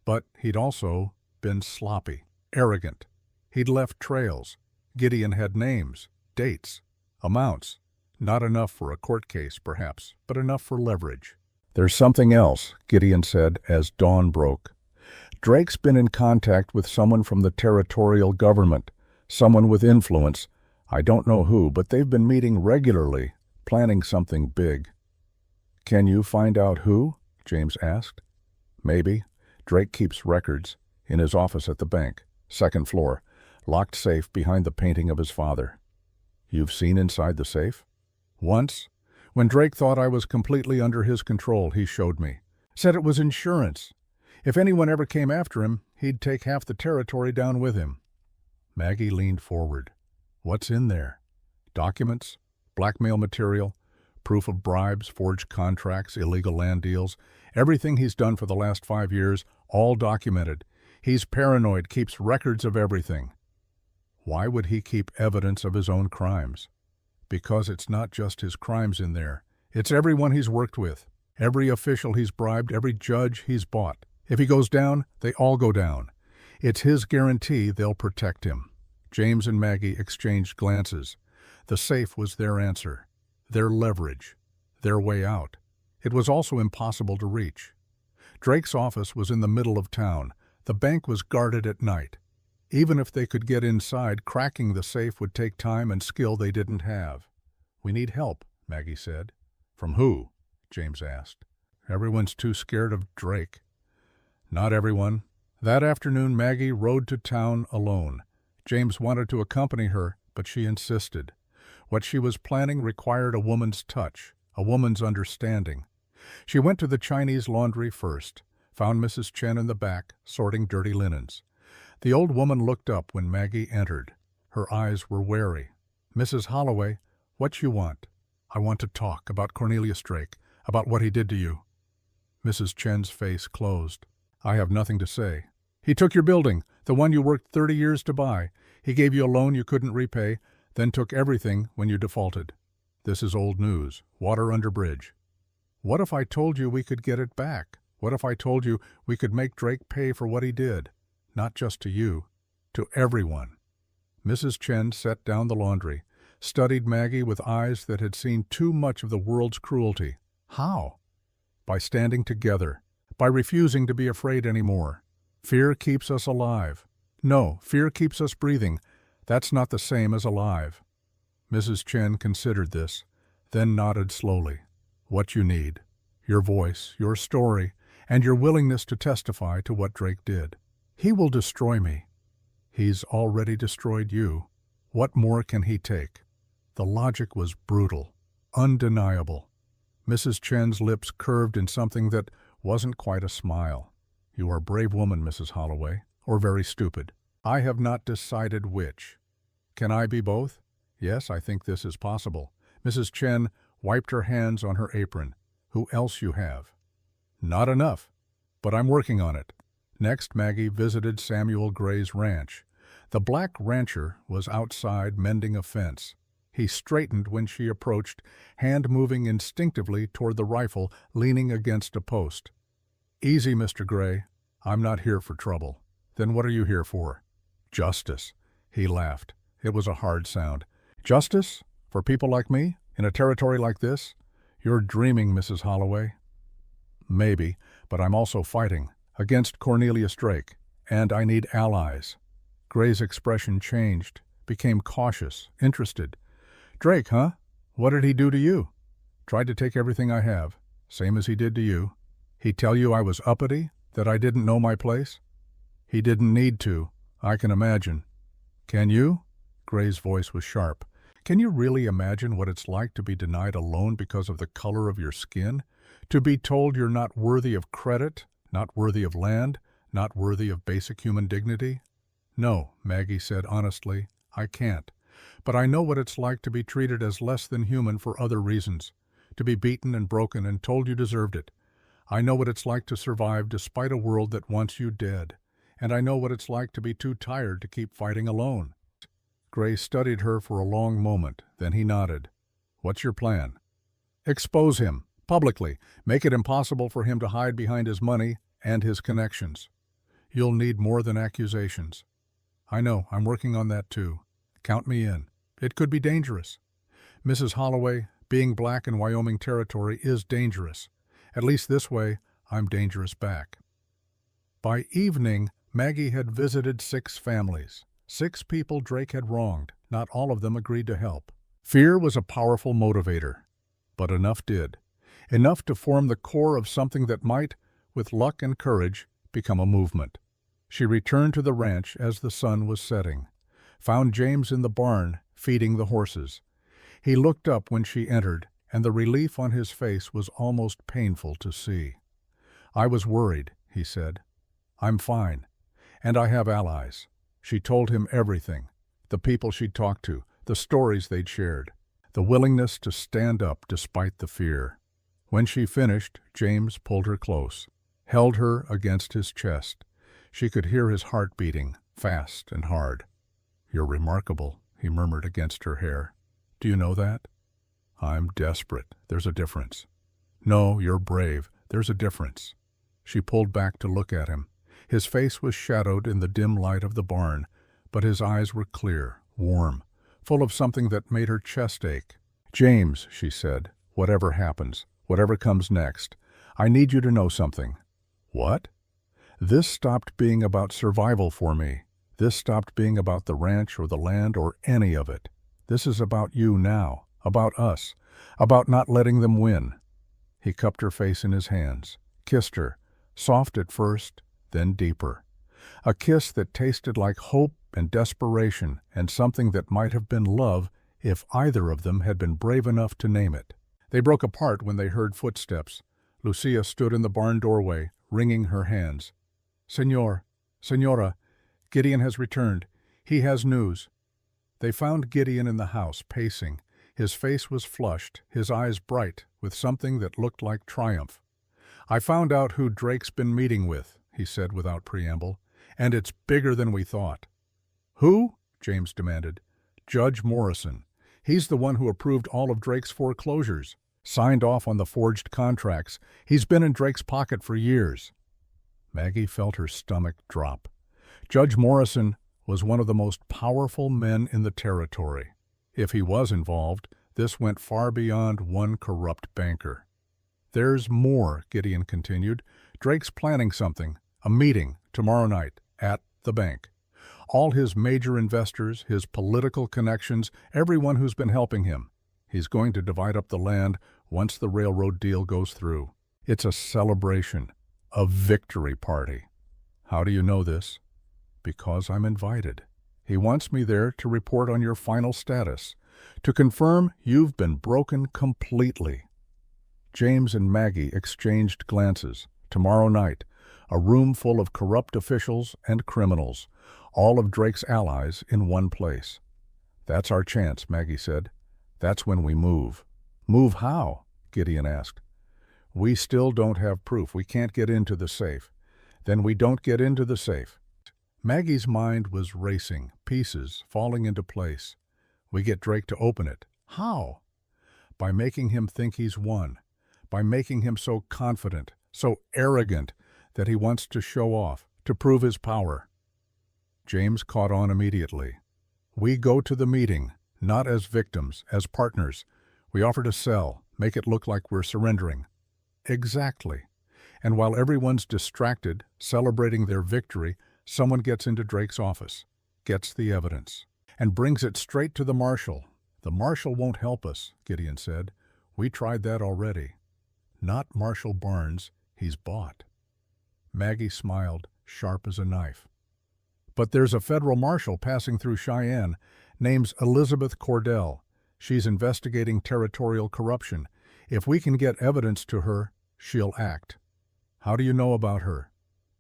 But he'd also been sloppy, arrogant. He'd left trails. Gideon had names, dates, amounts. Not enough for a court case, perhaps, but enough for leverage. "There's something else," Gideon said as dawn broke. Drake's been in contact with someone from the territorial government, someone with influence. I don't know who, but they've been meeting regularly, planning something big. Can you find out who? James asked. Maybe. Drake keeps records in his office at the bank, second floor, locked safe behind the painting of his father. You've seen inside the safe? Once. When Drake thought I was completely under his control, he showed me. Said it was insurance. If anyone ever came after him, he'd take half the territory down with him. Maggie leaned forward. What's in there? Documents? Blackmail material? Proof of bribes, forged contracts, illegal land deals? Everything he's done for the last 5 years, all documented. He's paranoid, keeps records of everything. Why would he keep evidence of his own crimes? Because it's not just his crimes in there. It's everyone he's worked with, every official he's bribed, every judge he's bought. If he goes down, they all go down. It's his guarantee they'll protect him. James and Maggie exchanged glances. The safe was their answer, their leverage, their way out. It was also impossible to reach. Drake's office was in the middle of town. The bank was guarded at night. Even if they could get inside, cracking the safe would take time and skill they didn't have. We need help, Maggie said. From who? James asked. Everyone's too scared of Drake. Not everyone. That afternoon, Maggie rode to town alone. James wanted to accompany her, but she insisted. What she was planning required a woman's touch, a woman's understanding. She went to the Chinese laundry first, found Mrs. Chen in the back, sorting dirty linens. The old woman looked up when Maggie entered. Her eyes were wary. Mrs. Holloway, what you want? I want to talk about Cornelius Drake, about what he did to you. Mrs. Chen's face closed. I have nothing to say. He took your building, the one you worked 30 years to buy. He gave you a loan you couldn't repay, then took everything when you defaulted. This is old news, water under bridge. What if I told you we could get it back? What if I told you we could make Drake pay for what he did? Not just to you, to everyone. Mrs. Chen set down the laundry, studied Maggie with eyes that had seen too much of the world's cruelty. How? By standing together, by refusing to be afraid anymore. Fear keeps us alive. No, fear keeps us breathing. That's not the same as alive. Mrs. Chen considered this, then nodded slowly. What you need. Your voice, your story, and your willingness to testify to what Drake did. He will destroy me. He's already destroyed you. What more can he take? The logic was brutal, undeniable. Mrs. Chen's lips curved in something that wasn't quite a smile. You are a brave woman, Mrs. Holloway, or very stupid. I have not decided which. Can I be both? Yes, I think this is possible. Mrs. Chen wiped her hands on her apron. Who else you have? Not enough, but I'm working on it. Next, Maggie visited Samuel Gray's ranch. The black rancher was outside mending a fence. He straightened when she approached, hand moving instinctively toward the rifle leaning against a post. Easy, Mr. Gray. I'm not here for trouble. Then what are you here for? Justice. He laughed. It was a hard sound. Justice? For people like me? In a territory like this? You're dreaming, Mrs. Holloway. Maybe, but I'm also fighting. Against Cornelius Drake, and I need allies. Gray's expression changed, became cautious, interested. Drake, huh? What did he do to you? Tried to take everything I have, same as he did to you. He tell you I was uppity, that I didn't know my place? He didn't need to, I can imagine. Can you? Gray's voice was sharp. Can you really imagine what it's like to be denied a loan because of the color of your skin? To be told you're not worthy of credit? Not worthy of land, not worthy of basic human dignity? No, Maggie said honestly, I can't. But I know what it's like to be treated as less than human for other reasons, to be beaten and broken and told you deserved it. I know what it's like to survive despite a world that wants you dead, and I know what it's like to be too tired to keep fighting alone. Gray studied her for a long moment, then he nodded. What's your plan? Expose him. Publicly, make it impossible for him to hide behind his money and his connections. You'll need more than accusations. I know, I'm working on that too. Count me in. It could be dangerous. Mrs. Holloway, being black in Wyoming territory is dangerous. At least this way, I'm dangerous back. By evening, Maggie had visited 6 families. 6 people Drake had wronged. Not all of them agreed to help. Fear was a powerful motivator, but enough did. Enough to form the core of something that might, with luck and courage, become a movement. She returned to the ranch as the sun was setting, found James in the barn feeding the horses. He looked up when she entered, and the relief on his face was almost painful to see. "I was worried," he said. "I'm fine, and I have allies." She told him everything, the people she'd talked to, the stories they'd shared, the willingness to stand up despite the fear. When she finished, James pulled her close, held her against his chest. She could hear his heart beating, fast and hard. "You're remarkable," he murmured against her hair. "Do you know that?" "I'm desperate. There's a difference." "No, you're brave. There's a difference." She pulled back to look at him. His face was shadowed in the dim light of the barn, but his eyes were clear, warm, full of something that made her chest ache. "James," she said, "whatever happens, whatever comes next, I need you to know something." "What?" "This stopped being about survival for me. This stopped being about the ranch or the land or any of it. This is about you now, about us, about not letting them win." He cupped her face in his hands, kissed her, soft at first, then deeper. A kiss that tasted like hope and desperation and something that might have been love if either of them had been brave enough to name it. They broke apart when they heard footsteps. Lucia stood in the barn doorway, wringing her hands. Senora, Gideon has returned. He has news." They found Gideon in the house, pacing. His face was flushed, his eyes bright, with something that looked like triumph. "I found out who Drake's been meeting with," he said without preamble, "and it's bigger than we thought." "Who?" James demanded. "Judge Morrison. He's the one who approved all of Drake's foreclosures, signed off on the forged contracts. He's been in Drake's pocket for years." Maggie felt her stomach drop. Judge Morrison was one of the most powerful men in the territory. If he was involved, this went far beyond one corrupt banker. "There's more," Gideon continued. "Drake's planning something, a meeting, tomorrow night, at the bank. All his major investors, his political connections, everyone who's been helping him. He's going to divide up the land once the railroad deal goes through. It's a celebration, a victory party." "How do you know this?" "Because I'm invited. He wants me there to report on your final status, to confirm you've been broken completely." James and Maggie exchanged glances. Tomorrow night, a room full of corrupt officials and criminals, all of Drake's allies in one place. "That's our chance," Maggie said. "That's when we move." "Move how?" Gideon asked. "We still don't have proof. We can't get into the safe." "Then we don't get into the safe." Maggie's mind was racing, pieces falling into place. "We get Drake to open it." "How?" "By making him think he's won. By making him so confident, so arrogant, that he wants to show off, to prove his power." James caught on immediately. "We go to the meeting, not as victims, as partners. We offer to sell, make it look like we're surrendering." "Exactly. And while everyone's distracted, celebrating their victory, someone gets into Drake's office, gets the evidence, and brings it straight to the marshal." "The marshal won't help us," Gideon said. "We tried that already." "Not Marshal Barnes. He's bought." Maggie smiled, sharp as a knife. "But there's a federal marshal passing through Cheyenne. Name's Elizabeth Cordell. She's investigating territorial corruption. If we can get evidence to her, she'll act." "How do you know about her?"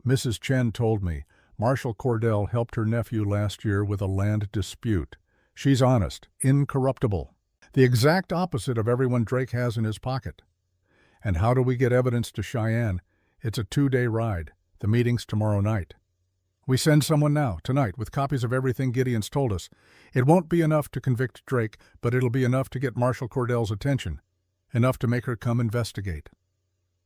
"Mrs. Chen told me. Marshal Cordell helped her nephew last year with a land dispute. She's honest, incorruptible. The exact opposite of everyone Drake has in his pocket." "And how do we get evidence to Cheyenne?" "It's a 2-day ride. The meeting's tomorrow night." "We send someone now, tonight, with copies of everything Gideon's told us. It won't be enough to convict Drake, but it'll be enough to get Marshal Cordell's attention. Enough to make her come investigate."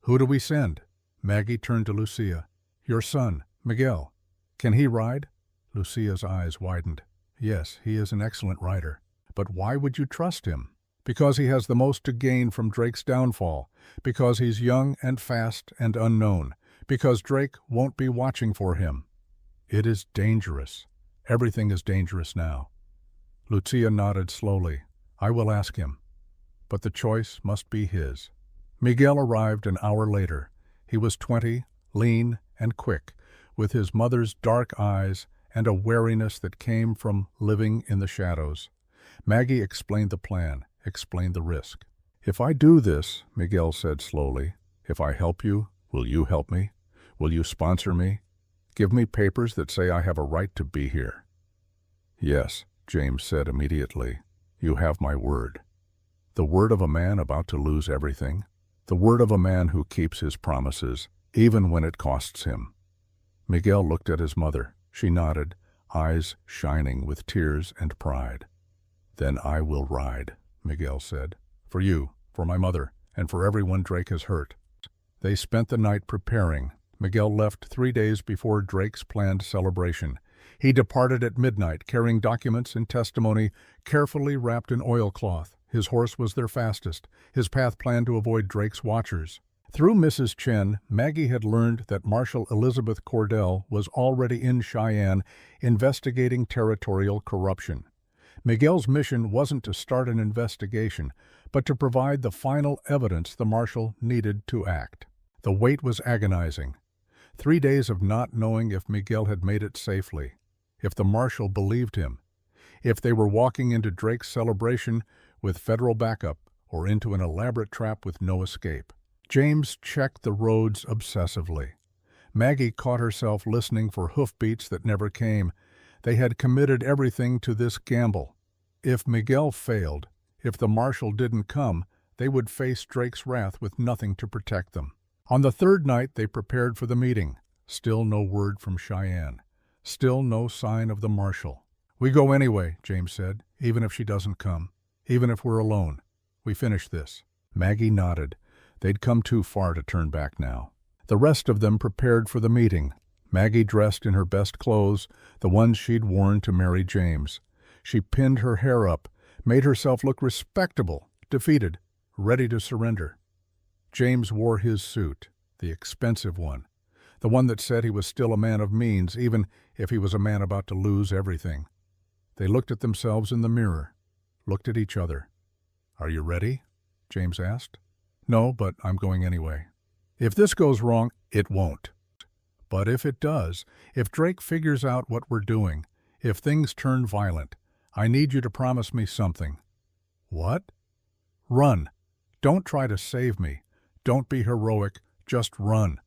"Who do we send?" Maggie turned to Lucia. "Your son, Miguel. Can he ride?" Lucia's eyes widened. "Yes, he is an excellent rider. But why would you trust him?" "Because he has the most to gain from Drake's downfall. Because he's young and fast and unknown. Because Drake won't be watching for him. It is dangerous. Everything is dangerous now. Lucia nodded slowly. I will ask him. But the choice must be his. Miguel arrived an hour later. He was 20, lean and quick, with his mother's dark eyes and a wariness that came from living in the shadows. Maggie explained the plan, explained the risk. If I do this, Miguel said slowly, if I help you, will you help me? Will you sponsor me? Give me papers that say I have a right to be here. Yes, James said immediately. You have my word. The word of a man about to lose everything. The word of a man who keeps his promises, even when it costs him. Miguel looked at his mother. She nodded, eyes shining with tears and pride. Then I will ride, Miguel said. For you, for my mother, and for everyone Drake has hurt. They spent the night preparing. Miguel left 3 days before Drake's planned celebration. He departed at midnight, carrying documents and testimony carefully wrapped in oilcloth. His horse was their fastest, his path planned to avoid Drake's watchers. Through Mrs. Chen, Maggie had learned that Marshal Elizabeth Cordell was already in Cheyenne investigating territorial corruption. Miguel's mission wasn't to start an investigation, but to provide the final evidence the marshal needed to act. The wait was agonizing. 3 days of not knowing if Miguel had made it safely, if the marshal believed him, if they were walking into Drake's celebration with federal backup or into an elaborate trap with no escape. James checked the roads obsessively. Maggie caught herself listening for hoofbeats that never came. They had committed everything to this gamble. If Miguel failed, if the marshal didn't come, they would face Drake's wrath with nothing to protect them. On the third night they prepared for the meeting. Still no word from Cheyenne. Still no sign of the marshal. We go anyway, James said, even if she doesn't come. Even if we're alone. We finish this. Maggie nodded. They'd come too far to turn back now. The rest of them prepared for the meeting. Maggie dressed in her best clothes, the ones she'd worn to marry James. She pinned her hair up, made herself look respectable, defeated, ready to surrender. James wore his suit, the expensive one, the one that said he was still a man of means, even if he was a man about to lose everything. They looked at themselves in the mirror, looked at each other. Are you ready? James asked. No, but I'm going anyway. If this goes wrong, it won't. But if it does, if Drake figures out what we're doing, if things turn violent, I need you to promise me something. What? Run. Don't try to save me. Don't be heroic. Just run.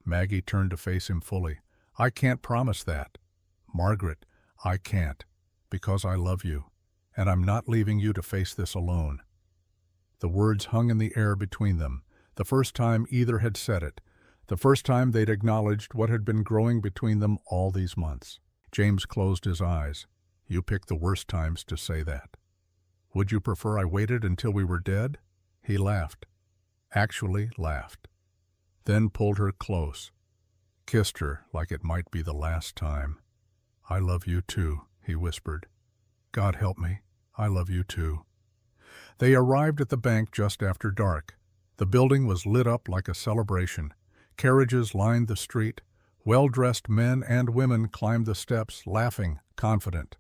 Maggie turned to face him fully. I can't promise that. Margaret, I can't. Because I love you. And I'm not leaving you to face this alone. The words hung in the air between them. The first time either had said it. The first time they'd acknowledged what had been growing between them all these months. James closed his eyes. You picked the worst times to say that. Would you prefer I waited until we were dead? He laughed. Actually laughed. Then pulled her close. Kissed her like it might be the last time. I love you too, he whispered. God help me, I love you too. They arrived at the bank just after dark. The building was lit up like a celebration. Carriages lined the street. Well-dressed men and women climbed the steps, laughing, confident.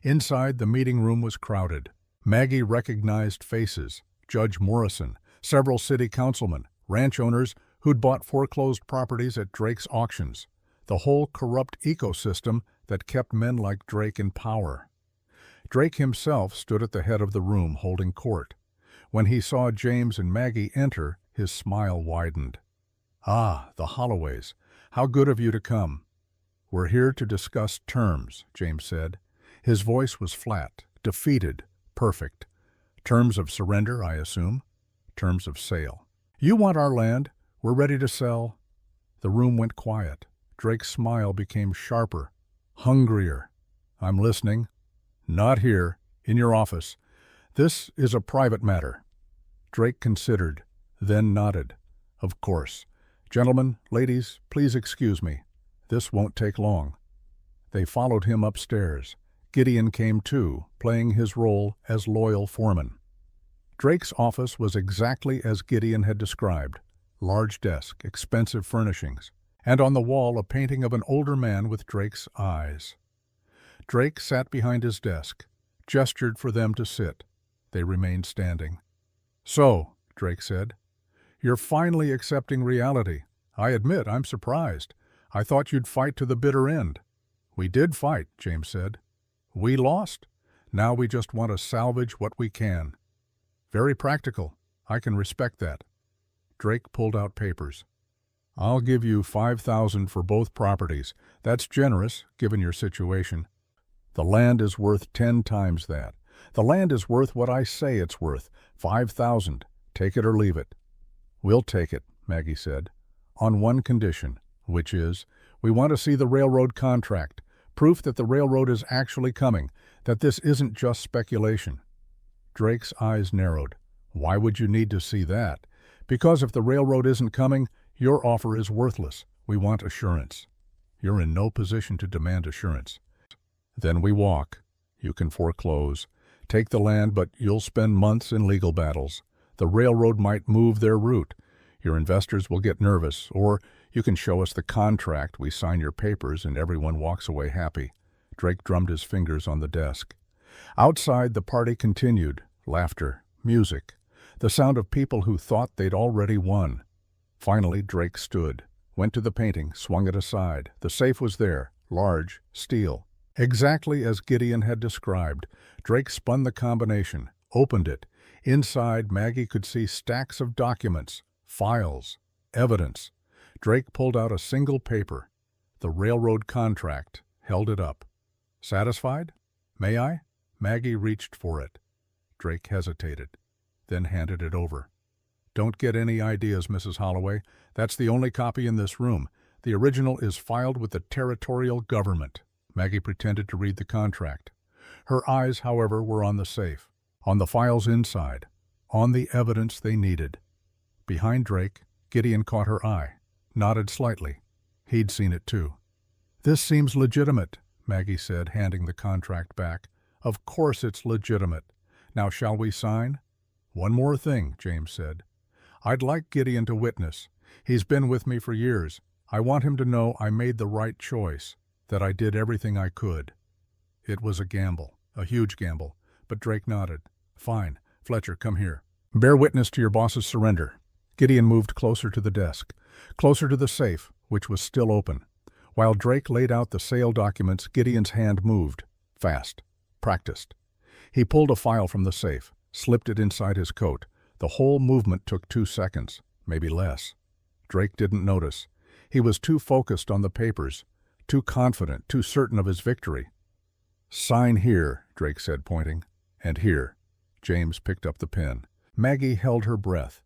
Inside, the meeting room was crowded. Maggie recognized faces. Judge Morrison, several city councilmen, ranch owners who'd bought foreclosed properties at Drake's auctions. The whole corrupt ecosystem that kept men like Drake in power. Drake himself stood at the head of the room holding court. When he saw James and Maggie enter, his smile widened. Ah, the Holloways. How good of you to come. We're here to discuss terms, James said. His voice was flat, defeated, perfect. Terms of surrender, I assume. Terms of sale. You want our land. We're ready to sell. The room went quiet. Drake's smile became sharper, hungrier. I'm listening. Not here, in your office. This is a private matter. Drake considered, then nodded. Of course. Gentlemen, ladies, please excuse me. This won't take long. They followed him upstairs. Gideon came too, playing his role as loyal foreman. Drake's office was exactly as Gideon had described. Large desk, expensive furnishings. and on the wall a painting of an older man with Drake's eyes. Drake sat behind his desk, gestured for them to sit. They remained standing. "So," Drake said, "you're finally accepting reality. I admit I'm surprised. I thought you'd fight to the bitter end." "We did fight," James said. "We lost. Now we just want to salvage what we can." "Very practical. I can respect that." Drake pulled out papers. "I'll give you $5,000 for both properties. That's generous, given your situation. The land is worth 10 times that. The land is worth what I say it's worth, 5,000. Take it or leave it." "We'll take it," Maggie said, "on one condition, which is, we want to see the railroad contract, proof that the railroad is actually coming, that this isn't just speculation." Drake's eyes narrowed. "Why would you need to see that?" "Because if the railroad isn't coming, your offer is worthless. We want assurance." "You're in no position to demand assurance." "Then we walk. You can foreclose. Take the land, but you'll spend months in legal battles. The railroad might move their route. Your investors will get nervous, or you can show us the contract, we sign your papers, and everyone walks away happy." Drake drummed his fingers on the desk. Outside, the party continued. Laughter, music, the sound of people who thought they'd already won. Finally, Drake stood, went to the painting, swung it aside. The safe was there, large, steel. Exactly as Gideon had described. Drake spun the combination, opened it. Inside, Maggie could see stacks of documents, files, evidence. Drake pulled out a single paper, the railroad contract, held it up. "Satisfied? May I?" Maggie reached for it. Drake hesitated, then handed it over. "Don't get any ideas, Mrs. Holloway. That's the only copy in this room. The original is filed with the territorial government." Maggie pretended to read the contract. Her eyes, however, were on the safe, on the files inside, on the evidence they needed. Behind Drake, Gideon caught her eye, nodded slightly. He'd seen it too. "This seems legitimate," Maggie said, handing the contract back. "Of course it's legitimate. Now shall we sign?" "One more thing," James said. "I'd like Gideon to witness. He's been with me for years. I want him to know I made the right choice, that I did everything I could." It was a gamble, a huge gamble, but Drake nodded. "Fine. Fletcher, come here. Bear witness to your boss's surrender." Gideon moved closer to the desk, closer to the safe, which was still open. While Drake laid out the sale documents, Gideon's hand moved, fast, practiced. He pulled a file from the safe, slipped it inside his coat. The whole movement took 2 seconds, maybe less. Drake didn't notice. He was too focused on the papers, too confident, too certain of his victory. "Sign here," Drake said, pointing. "And here." James picked up the pen. Maggie held her breath.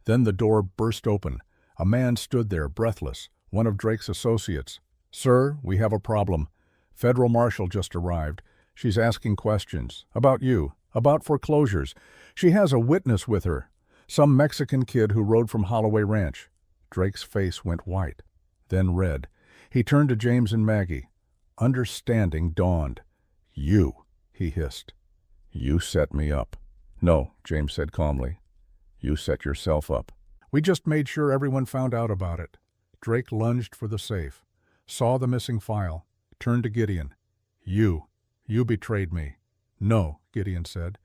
Then the door burst open. A man stood there, breathless, one of Drake's associates. "Sir, we have a problem. Federal marshal just arrived. She's asking questions. About you. About foreclosures. She has a witness with her. Some Mexican kid who rode from Holloway Ranch." Drake's face went white, then red. He turned to James and Maggie. Understanding dawned. "You," he hissed. "You set me up." "No," James said calmly. "You set yourself up. We just made sure everyone found out about it." Drake lunged for the safe, saw the missing file, turned to Gideon. You betrayed me." "No," Gideon said.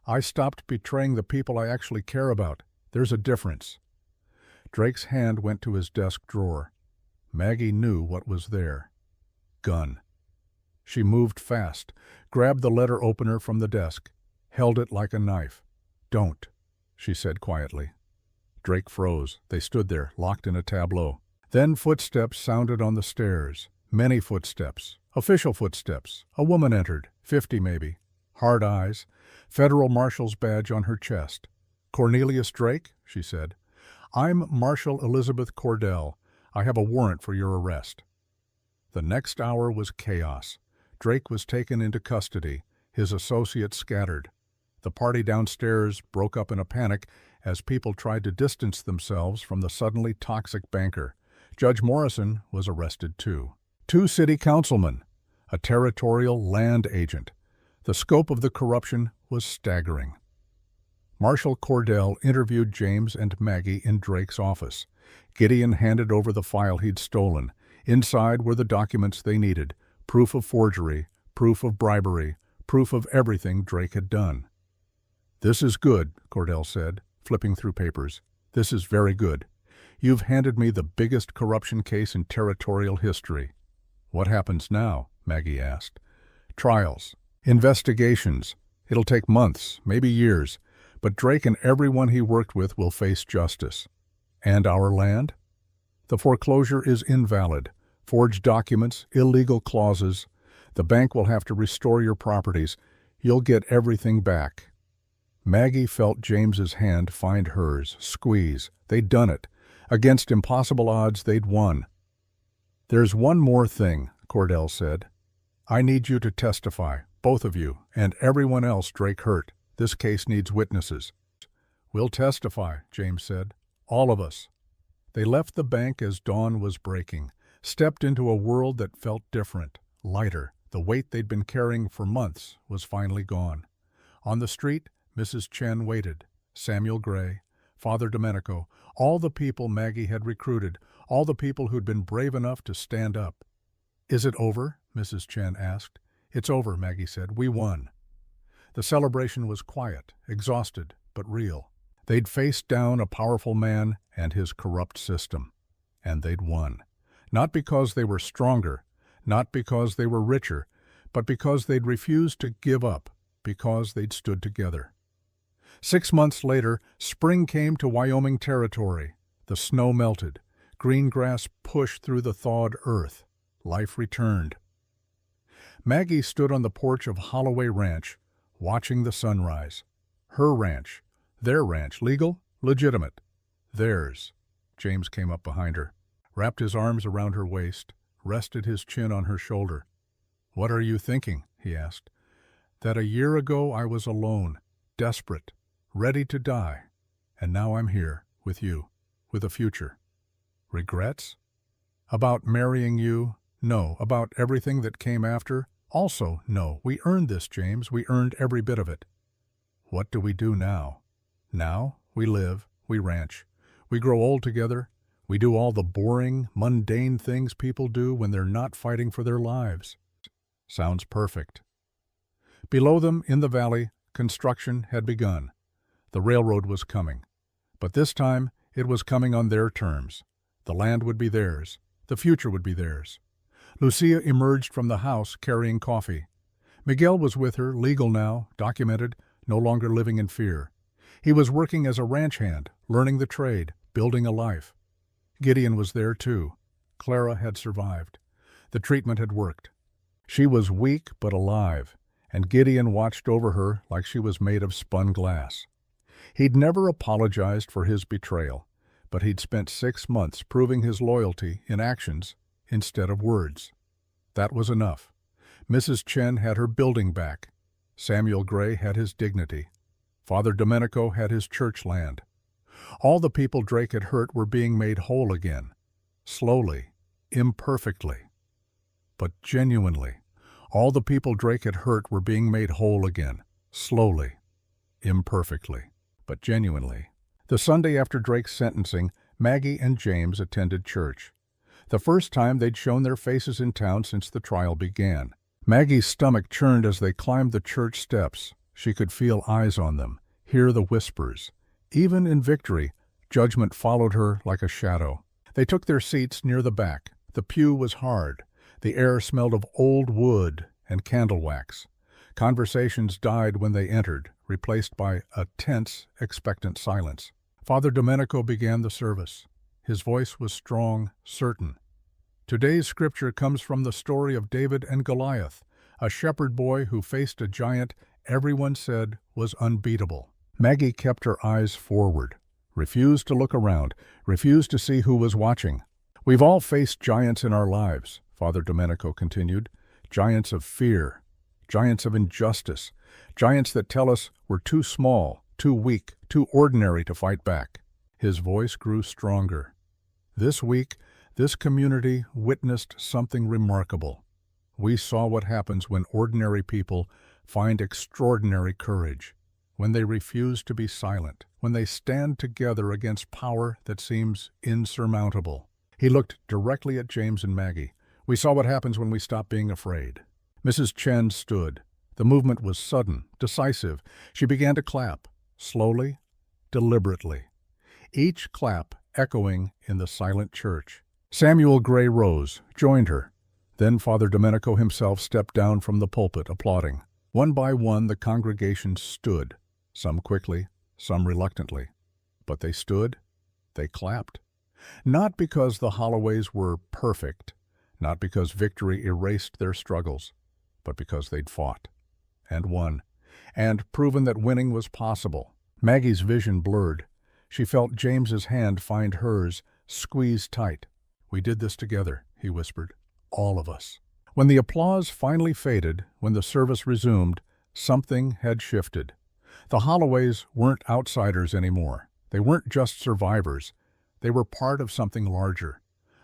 "I stopped betraying the people I actually care about. There's a difference." Drake's hand went to his desk drawer. Maggie knew what was there. Gun. She moved fast, grabbed the letter opener from the desk, held it like a knife. "Don't," she said quietly. Drake froze. They stood there, locked in a tableau. Then footsteps sounded on the stairs. Many footsteps. Official footsteps. A woman entered, 50 maybe. Hard eyes. Federal marshal's badge on her chest. "Cornelius Drake," she said. "I'm Marshal Elizabeth Cordell. I have a warrant for your arrest." The next hour was chaos. Drake was taken into custody, his associates scattered. The party downstairs broke up in a panic as people tried to distance themselves from the suddenly toxic banker. Judge Morrison was arrested too. 2 city councilmen, a territorial land agent. The scope of the corruption was staggering. Marshal Cordell interviewed James and Maggie in Drake's office. Gideon handed over the file he'd stolen. Inside were the documents they needed, proof of forgery, proof of bribery, proof of everything Drake had done. "This is good," Cordell said, flipping through papers. "This is very good. You've handed me the biggest corruption case in territorial history." "What happens now?" Maggie asked. "Trials. Investigations. It'll take months, maybe years, but Drake and everyone he worked with will face justice." "And our land?" "The foreclosure is invalid. Forged documents, illegal clauses. The bank will have to restore your properties. You'll get everything back." Maggie felt James's hand find hers, squeeze. They'd done it. Against impossible odds, they'd won. "There's one more thing," Cordell said. "I need you to testify, both of you, and everyone else Drake hurt. This case needs witnesses." "We'll testify," James said. "All of us." They left the bank as dawn was breaking, stepped into a world that felt different, lighter. The weight they'd been carrying for months was finally gone. On the street, Mrs. Chen waited. Samuel Gray, Father Domenico, all the people Maggie had recruited, all the people who'd been brave enough to stand up. "Is it over?" Mrs. Chen asked. "It's over," Maggie said. "We won." The celebration was quiet, exhausted, but real. They'd faced down a powerful man and his corrupt system, and they'd won. Not because they were stronger, not because they were richer, but because they'd refused to give up, because they'd stood together. 6 months later, spring came to Wyoming territory. The snow melted. Green grass pushed through the thawed earth. Life returned. Maggie stood on the porch of Holloway Ranch, watching the sunrise. Her ranch. Their ranch. Legal? Legitimate. Theirs. James came up behind her, wrapped his arms around her waist, rested his chin on her shoulder. "What are you thinking?" he asked. "That a year ago I was alone, desperate, ready to die, and now I'm here, with you, with a future." "Regrets?" "About marrying you? No. About everything that came after? Also, no. We earned this, James. We earned every bit of it." "What do we do now?" "Now, we live, we ranch. We grow old together. We do all the boring, mundane things people do when they're not fighting for their lives." "Sounds perfect." Below them, in the valley, construction had begun. The railroad was coming. But this time, it was coming on their terms. The land would be theirs. The future would be theirs. Lucia emerged from the house carrying coffee. Miguel was with her, legal now, documented, no longer living in fear. He was working as a ranch hand, learning the trade, building a life. Gideon was there too. Clara had survived. The treatment had worked. She was weak but alive, and Gideon watched over her like she was made of spun glass. He'd never apologized for his betrayal, but he'd spent 6 months proving his loyalty in actions instead of words. That was enough. Mrs. Chen had her building back. Samuel Gray had his dignity. Father Domenico had his church land. All the people Drake had hurt were being made whole again. Slowly, imperfectly, but genuinely. All the people Drake had hurt were being made whole again. Slowly, imperfectly, but genuinely. The Sunday after Drake's sentencing, Maggie and James attended church. The first time they'd shown their faces in town since the trial began. Maggie's stomach churned as they climbed the church steps. She could feel eyes on them, hear the whispers. Even in victory, judgment followed her like a shadow. They took their seats near the back. The pew was hard. The air smelled of old wood and candle wax. Conversations died when they entered, replaced by a tense, expectant silence. Father Domenico began the service. His voice was strong, certain. Today's scripture comes from the story of David and Goliath, a shepherd boy who faced a giant everyone said was unbeatable. Maggie kept her eyes forward, refused to look around, refused to see who was watching. "We've all faced giants in our lives," Father Domenico continued. "Giants of fear, giants of injustice, giants that tell us we're too small, too weak, too ordinary to fight back." His voice grew stronger. "This week, this community witnessed something remarkable. We saw what happens when ordinary people find extraordinary courage, when they refuse to be silent, when they stand together against power that seems insurmountable. He looked directly at James and Maggie. "We saw what happens when we stop being afraid." Mrs. Chen stood. The movement was sudden, decisive. She began to clap, slowly, deliberately, each clap echoing in the silent church. Samuel Gray rose, joined her. Then Father Domenico himself stepped down from the pulpit, applauding. One by one the congregation stood, some quickly, some reluctantly. But they stood, they clapped. Not because the Holloways were perfect, not because victory erased their struggles, but because they'd fought, and won, and proven that winning was possible. Maggie's vision blurred. She felt James's hand find hers, squeeze tight. "We did this together," he whispered. "All of us." When the applause finally faded, when the service resumed, something had shifted. The Holloways weren't outsiders anymore. They weren't just survivors. They were part of something larger,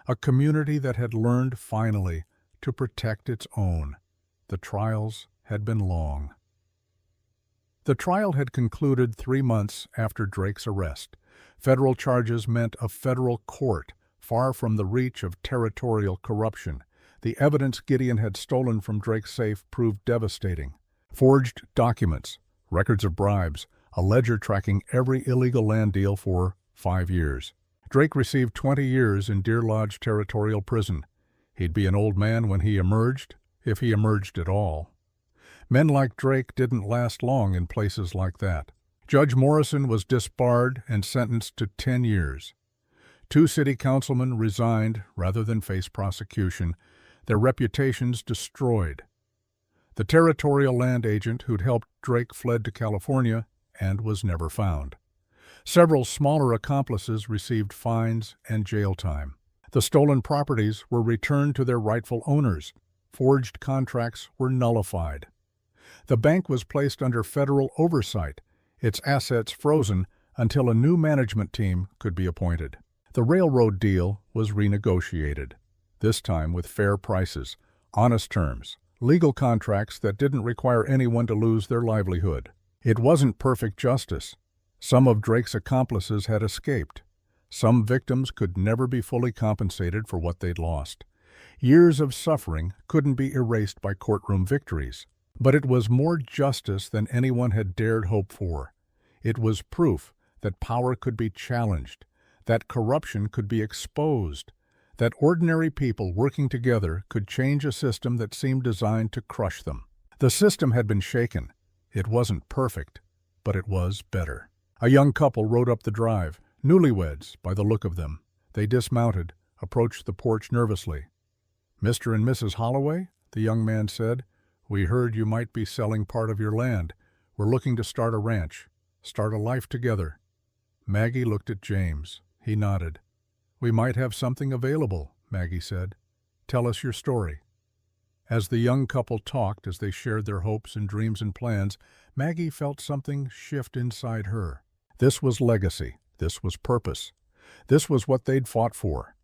a community that had learned finally to protect its own. The trials had been long. The trial had concluded 3 months after Drake's arrest. Federal charges meant a federal court, far from the reach of territorial corruption. The evidence Gideon had stolen from Drake's safe proved devastating. Forged documents, records of bribes, a ledger tracking every illegal land deal for 5 years. Drake received 20 years in Deer Lodge Territorial Prison. He'd be an old man when he emerged, if he emerged at all. Men like Drake didn't last long in places like that. Judge Morrison was disbarred and sentenced to 10 years. 2 city councilmen resigned rather than face prosecution, their reputations destroyed. The territorial land agent who'd helped Drake fled to California and was never found. Several smaller accomplices received fines and jail time. The stolen properties were returned to their rightful owners. Forged contracts were nullified. The bank was placed under federal oversight, its assets frozen until a new management team could be appointed. The railroad deal was renegotiated, this time with fair prices, honest terms, legal contracts that didn't require anyone to lose their livelihood. It wasn't perfect justice. Some of Drake's accomplices had escaped. Some victims could never be fully compensated for what they'd lost. Years of suffering couldn't be erased by courtroom victories. But it was more justice than anyone had dared hope for. It was proof that power could be challenged, that corruption could be exposed, that ordinary people working together could change a system that seemed designed to crush them. The system had been shaken. It wasn't perfect, but it was better. A young couple rode up the drive, newlyweds by the look of them. They dismounted, approached the porch nervously. "Mr. and Mrs. Holloway," the young man said, "we heard you might be selling part of your land. We're looking to start a ranch, start a life together." Maggie looked at James. He nodded. "We might have something available," Maggie said. "Tell us your story." As the young couple talked, as they shared their hopes and dreams and plans, Maggie felt something shift inside her. This was legacy. This was purpose. This was what they'd fought for.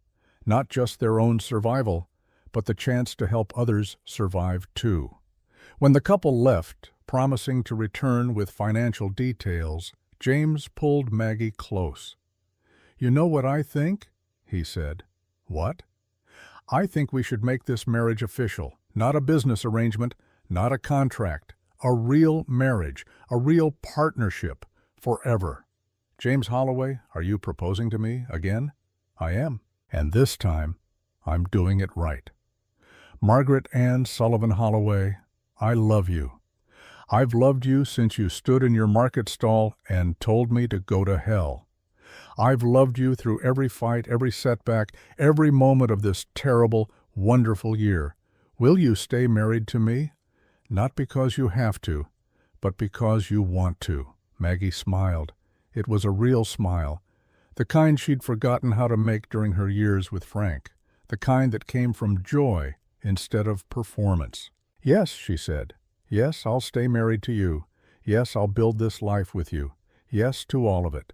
Not just their own survival, but the chance to help others survive too. When the couple left, promising to return with financial details, James pulled Maggie close. "You know what I think?" he said. "What?" "I think we should make this marriage official, not a business arrangement, not a contract, a real marriage, a real partnership, forever. James Holloway, are you proposing to me again?" "I am. And this time, I'm doing it right. Margaret Ann Sullivan Holloway, I love you. I've loved you since you stood in your market stall and told me to go to hell. I've loved you through every fight, every setback, every moment of this terrible, wonderful year. Will you stay married to me? Not because you have to, but because you want to." Maggie smiled. It was a real smile, the kind she'd forgotten how to make during her years with Frank, the kind that came from joy instead of performance. "Yes," she said. "Yes, I'll stay married to you. Yes, I'll build this life with you. Yes to all of it."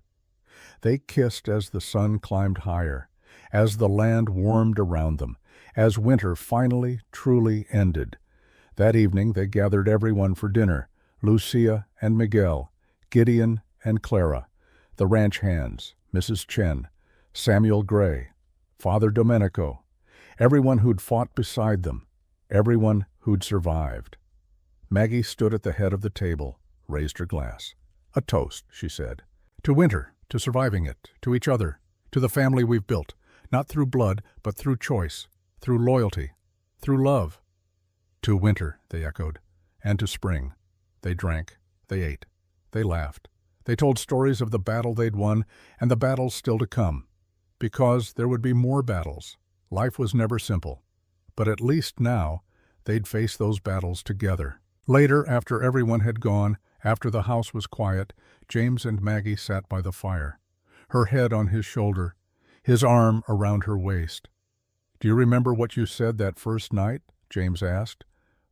They kissed as the sun climbed higher, as the land warmed around them, as winter finally, truly ended. That evening they gathered everyone for dinner, Lucia and Miguel, Gideon and Clara, the ranch hands, Mrs. Chen, Samuel Gray, Father Domenico, everyone who'd fought beside them, everyone who'd survived. Maggie stood at the head of the table, raised her glass. "A toast," she said. "To winter, to surviving it, to each other, to the family we've built, not through blood, but through choice, through loyalty, through love." "To winter," they echoed, "and to spring." They drank, they ate, they laughed. They told stories of the battle they'd won and the battles still to come. Because there would be more battles. Life was never simple. But at least now, they'd face those battles together. Later, after everyone had gone, after the house was quiet, James and Maggie sat by the fire, her head on his shoulder, his arm around her waist. "Do you remember what you said that first night?" James asked.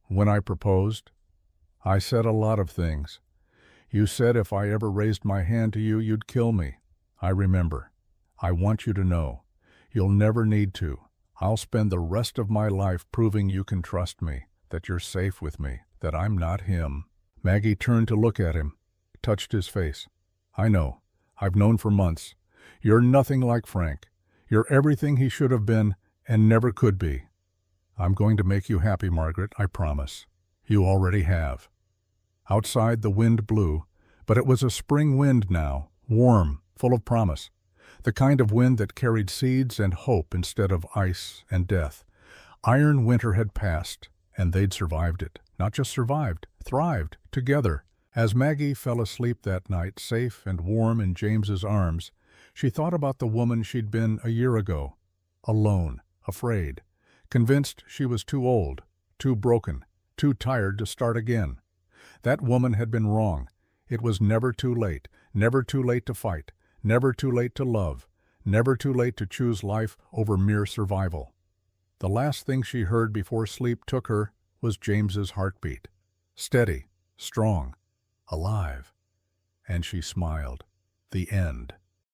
"When I proposed?" "I said a lot of things. You said if I ever raised my hand to you, you'd kill me. I remember. I want you to know. You'll never need to. I'll spend the rest of my life proving you can trust me, that you're safe with me, that I'm not him." Maggie turned to look at him, touched his face. "I know. I've known for months. You're nothing like Frank. You're everything he should have been and never could be. I'm going to make you happy, Margaret, I promise. You already have." Outside the wind blew, but it was a spring wind now, warm, full of promise. The kind of wind that carried seeds and hope instead of ice and death. Iron winter had passed, and they'd survived it. Not just survived, thrived, together. As Maggie fell asleep that night, safe and warm in James's arms, she thought about the woman she'd been a year ago. Alone, afraid, convinced she was too old, too broken, too tired to start again. That woman had been wrong. It was never too late to fight, never too late to love, never too late to choose life over mere survival. The last thing she heard before sleep took her was James's heartbeat. Steady, strong, alive. And she smiled. The end.